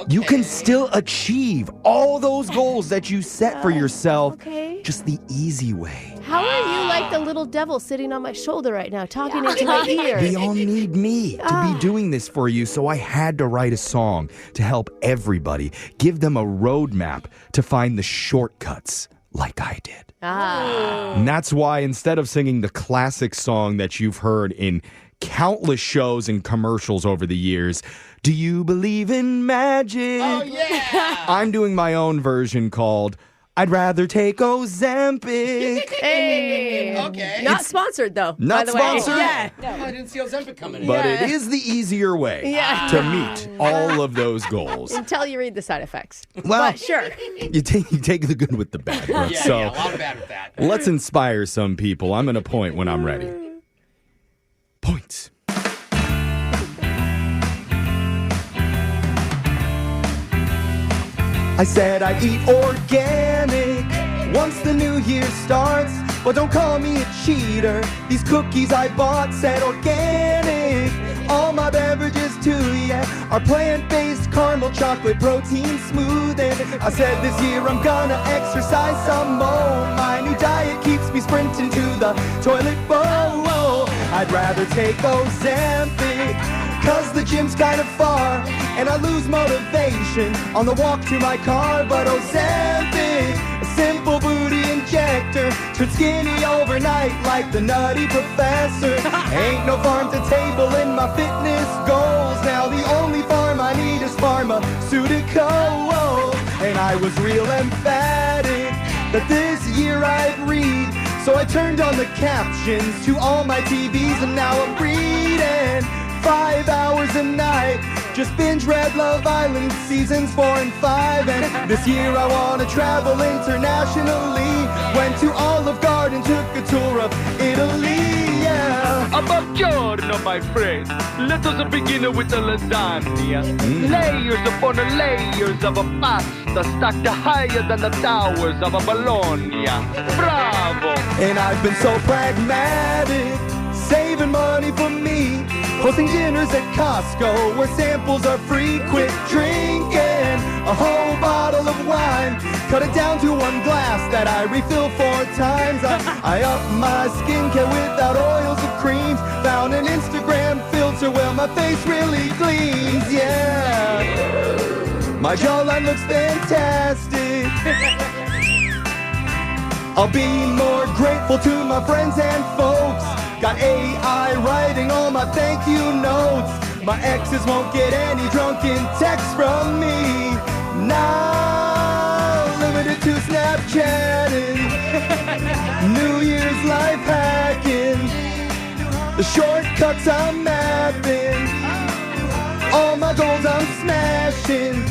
You can still achieve all those goals that you set for yourself just the easy way. How are you like the little devil sitting on my shoulder right now, talking into my ear? They all need me to be doing this for you, so I had to write a song to help everybody, give them a roadmap to find the shortcuts like I did. And that's why instead of singing the classic song that you've heard in countless shows and commercials over the years, Do You Believe in Magic? Oh, yeah. I'm doing my own version called I'd Rather Take Ozempic. Hey. Okay. Not sponsored, though. Not by the way. sponsored? Yeah. I didn't see Ozempic coming in. But it is the easier way to meet all of those goals. Until you read the side effects. Well, But sure. You take the good with the bad. Brooke. Yeah, So yeah, a lot of bad with that. let's inspire some people. I'm going to point when I'm ready. Points. I said I eat organic once the new year starts. But don't call me a cheater. These cookies I bought said organic. All my beverages too, yeah, are plant-based caramel chocolate protein smoothie. I said this year I'm gonna exercise some more. My new diet keeps me sprinting to the toilet bowl. I'd rather take Ozempic, cause the gym's kind of far, and I lose motivation on the walk to my car. But Ozempic, a simple booty injector, turns skinny overnight like the Nutty Professor. Ain't no farm to table in my fitness goals. Now the Mexico. And I was real emphatic that this year I'd read. So I turned on the captions to all my TVs, and now I'm reading 5 hours a night. Just binge read Love Island seasons 4 and 5. And this year I want to travel internationally. Went to Olive Garden, took a tour of Italy, yeah. Buongiorno, my friend. Let us begin with the lasagna. Layers upon layers of a pasta stacked higher than the towers of a Bologna. Bravo! And I've been so pragmatic, saving money for me. Hosting dinners at Costco where samples are free. Quit drinking a whole bottle of wine. Cut it down to 1 glass that I refill 4 times. I up my skincare without oils or creams. Found an Instagram filter where my face really gleams, yeah. My jawline looks fantastic. I'll be more grateful to my friends and folks. Got AI writing all my thank you notes. My exes won't get any drunken texts from me. Now limited to Snapchatting. New Year's life hacking. The shortcuts I'm mapping. All my goals I'm smashing.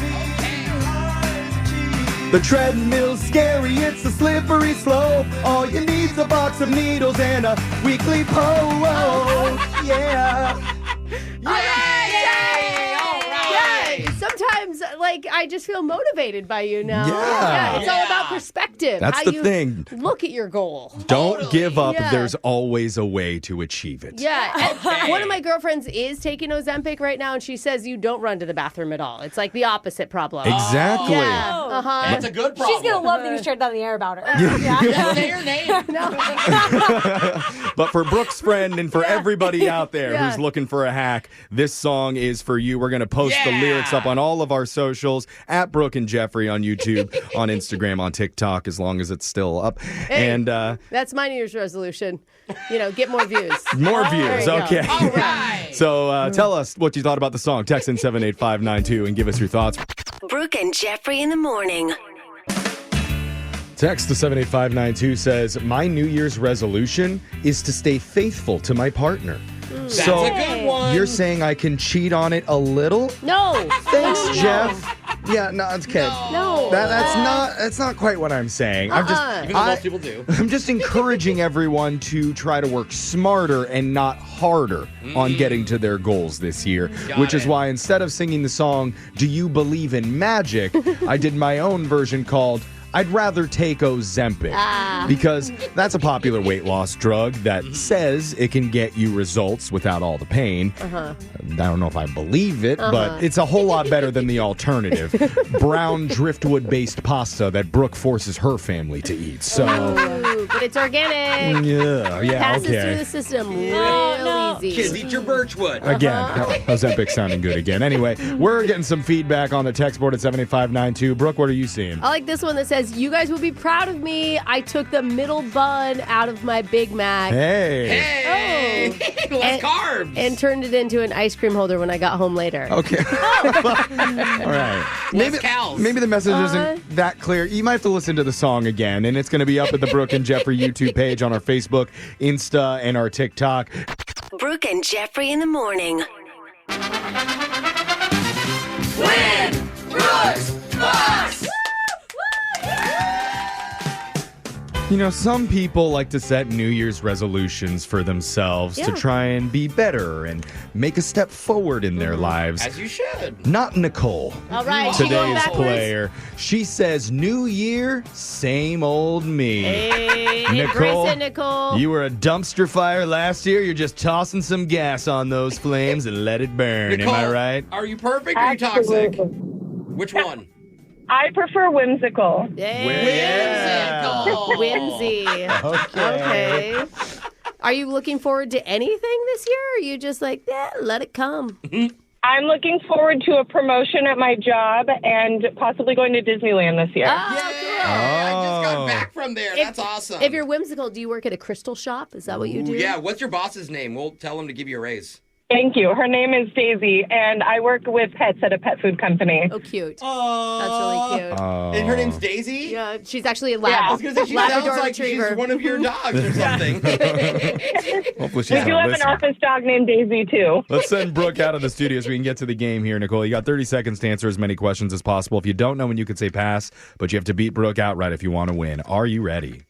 The treadmill's scary, it's a slippery slope. All you need's a box of needles and a weekly poll. Yeah. Sometimes, I just feel motivated by you now. Yeah. It's all about perspective. That's how the you thing. Look at your goal. Don't give up. Yeah. There's always a way to achieve it. Yeah. And one of my girlfriends is taking Ozempic right now, and she says you don't run to the bathroom at all. It's like the opposite problem. Exactly. Yeah. Uh-huh. That's a good problem. She's going to love that you shared that in the air about her. Yeah, say her name. But for Brooke's friend and for everybody out there who's looking for a hack, this song is for you. We're going to post the lyrics up on all of our socials, at Brooke and Jeffrey on YouTube, on Instagram, on TikTok, as long as it's still up. Hey, and that's my New Year's resolution. Get more views. More views, okay. All right. So tell us what you thought about the song. Text in 78592 and give us your thoughts. Brooke and Jeffrey in the morning. Text to 78592 says, my New Year's resolution is to stay faithful to my partner. That's So a good one. you're saying I can cheat on it a little? No. Thanks, No. Jeff. Yeah, no, it's okay. No. That's not quite what I'm saying. Even though most people do. I'm just encouraging everyone to try to work smarter and not harder on getting to their goals this year, which is why instead of singing the song, Do You Believe in Magic, I did my own version called I'd rather take Ozempic because that's a popular weight loss drug that says it can get you results without all the pain. I don't know if I believe it, but it's a whole lot better than the alternative, brown driftwood-based pasta that Brooke forces her family to eat. So, Ooh, but it's organic. yeah, Passes okay. through the system real easy. Kids, eat your birchwood. Again, Ozempic sounding good again. Anyway, we're getting some feedback on the text board at 78592. Brooke, what are you seeing? I like this one that says, you guys will be proud of me. I took the middle bun out of my Big Mac. Hey. Less carbs. And turned it into an ice cream holder when I got home later. Okay. All right. Maybe the message isn't that clear. You might have to listen to the song again, and it's going to be up at the Brooke and Jeffrey YouTube page on our Facebook, Insta, and our TikTok. Brooke and Jeffrey in the morning. Win! Brooks! Box! You know, some people like to set New Year's resolutions for themselves to try and be better and make a step forward in their lives. As you should. Not Nicole. All right, she going Today's backwards. player. She says, New Year, same old me. Hey, Nicole, embrace it, Nicole. you were a dumpster fire last year. You're just tossing some gas on those flames and let it burn. Nicole, Am I right? Are you perfect or are you toxic? Which one? I prefer whimsical. Whimsical. Whimsy. Okay. Are you looking forward to anything this year? Or are you just like, let it come? I'm looking forward to a promotion at my job and possibly going to Disneyland this year. Oh, I just got back from there. That's awesome. If you're whimsical, do you work at a crystal shop? Is that what you do? Yeah, what's your boss's name? We'll tell him to give you a raise. Thank you. Her name is Daisy, and I work with pets at a pet food company. Oh, cute. Oh, That's really cute. And her name's Daisy? Yeah, she's actually a I was going to say, she Labrador sounds like retriever. she's one of your dogs or something. Hopefully she's We not do have an listening. office dog named Daisy, too. Let's send Brooke out of the studio so we can get to the game here, Nicole. You got 30 seconds to answer as many questions as possible. If you don't know when you could say pass, but you have to beat Brooke outright if you want to win. Are you ready?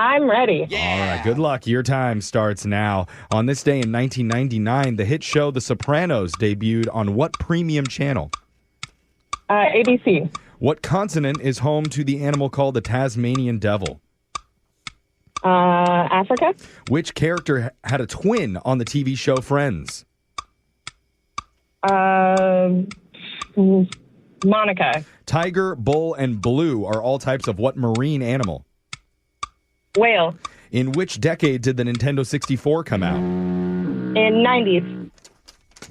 I'm ready. All right, good luck. Your time starts now. On this day in 1999, the hit show The Sopranos debuted on what premium channel? ABC. What continent is home to the animal called the Tasmanian devil? Africa. Which character had a twin on the TV show Friends? Monica. Tiger, bull, and blue are all types of what marine animal? Whale. In which decade did the Nintendo 64 come out? In 90s.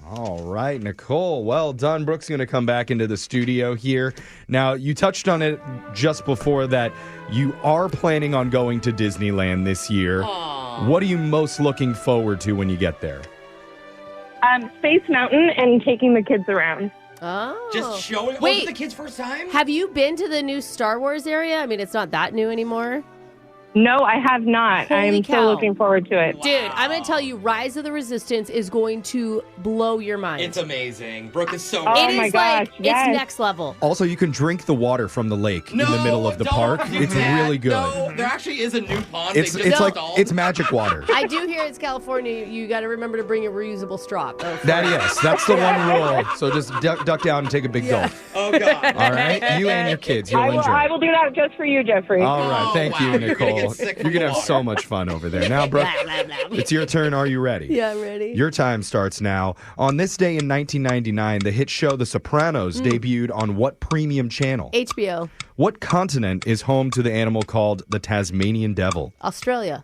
All right, Nicole. Well done. Brooke's going to come back into the studio here. Now, you touched on it just before that. You are planning on going to Disneyland this year. Aww. What are you most looking forward to when you get there? Space Mountain and taking the kids around. Oh. Just showing Wait, the kids' first time? have you been to the new Star Wars area? I mean, it's not that new anymore. No, I have not. Holy I'm cow. so looking forward to it. Dude, I'm going to tell you, Rise of the Resistance is going to blow your mind. It's amazing. Brooke is so Oh It my is gosh, yes. it's next level. Also, you can drink the water from the lake in the middle of the don't park. do It's that. really good. No, there actually is a new pond. It's they just like installed. it's magic water. I do hear it's California. You got to remember to bring a reusable straw. Oh, That's the one rule. So just duck down and take a big gulp. Oh, God. All right? You and your kids. You'll enjoy I it. will do that just for you, Jeffrey. All right. Thank you, wow. You're gonna Nicole. get sick You're from going to have water. so much fun over there. Now, Brooke, it's your turn. Are you ready? Yeah, I'm ready. Your time starts now. On this day in 1999, the hit show The Sopranos debuted on what premium channel? HBO. What continent is home to the animal called the Tasmanian devil? Australia.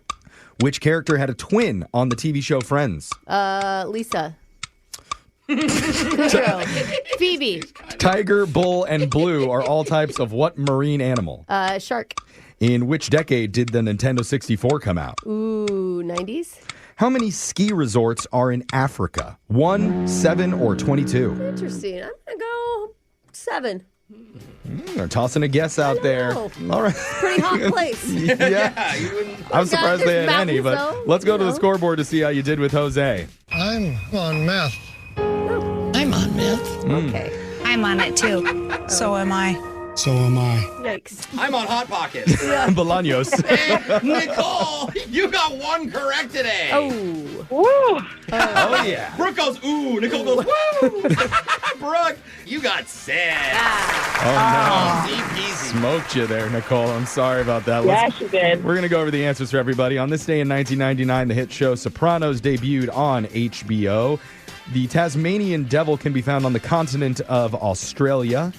Which character had a twin on the TV show Friends? Lisa. Pedro. Phoebe. Tiger, bull, and blue are all types of what marine animal? Shark. In which decade did the Nintendo 64 come out? Ooh, 90s. How many ski resorts are in Africa? 1, 7, or 22? Interesting. I'm going to go 7. They're tossing a guess out there. know. All right. Pretty hot place. Yeah. You wouldn't... I'm surprised they there's had any, but mountains, though, let's go you to the know. scoreboard to see how you did with Jose. I'm on meth. I'm on meth. Okay. I'm on it too. So am I. So am I. Yikes. I'm on Hot Pockets. Bolaños. And Nicole, you got one correct today. Oh. Woo! Oh, yeah. Brooke goes, ooh. Nicole goes, woo. Brooke, you got 6. Oh, Easy peasy. no. Smoked you there, Nicole. I'm sorry about that. Yeah, she did. We're going to go over the answers for everybody. On this day in 1999, the hit show Sopranos debuted on HBO. The Tasmanian devil can be found on the continent of Australia.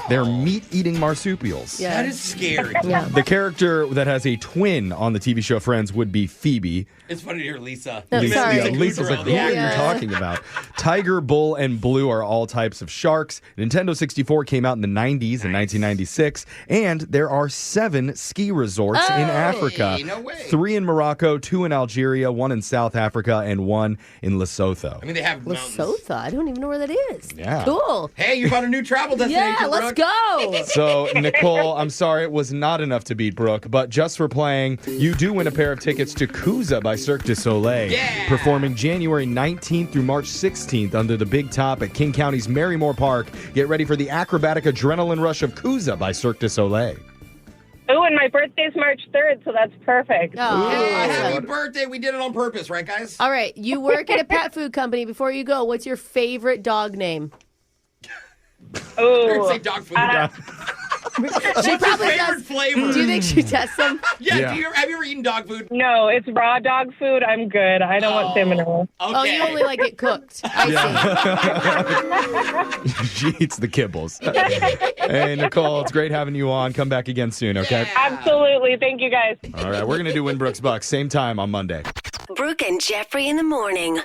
They're meat-eating marsupials. Yeah. That is scary. Yeah. The character that has a twin on the TV show Friends would be Phoebe. It's funny to hear Lisa. No, You meant sorry. Yeah, Lisa Lisa's like, Kudrow, who the are you actress. talking about? Tiger, bull, and blue are all types of sharks. Nintendo 64 came out in the 90s in 1996, and there are 7 ski resorts in Africa. no way. 3 in Morocco, 2 in Algeria, 1 in South Africa, and 1 in Lesotho. I mean, they have mountains. Lesotho. I don't even know where that is. Yeah. Cool. Hey, you found a new travel destination, Yeah, let's Brooke. go. So, Nicole, I'm sorry it was not enough to beat Brooke, but just for playing, you do win a pair of tickets to Kuza by Cirque du Soleil. Yeah. Performing January 19th through March 16th under the Big Top at King County's Marymore Park. Get ready for the acrobatic adrenaline rush of Kuza by Cirque du Soleil. Oh, and my birthday's March 3rd, so that's perfect. Oh, Hey, awesome. happy birthday. We did it on purpose, right, guys? All right. You work at a pet food company. Before you go, what's your favorite dog name? Or Oh, say dog food. She What's your probably favorite does. flavor? Do you think she tests them? Yeah, Yeah. have you ever eaten dog food? no, it's raw dog food. I'm good. I don't want salmon roll. Okay. Oh, you only like it cooked. I see. She eats the kibbles. Hey, Nicole, it's great having you on. Come back again soon, okay? Absolutely. Thank you, guys. All right, we're going to do Winbrook's Bucks same time on Monday. Brooke and Jeffrey in the morning.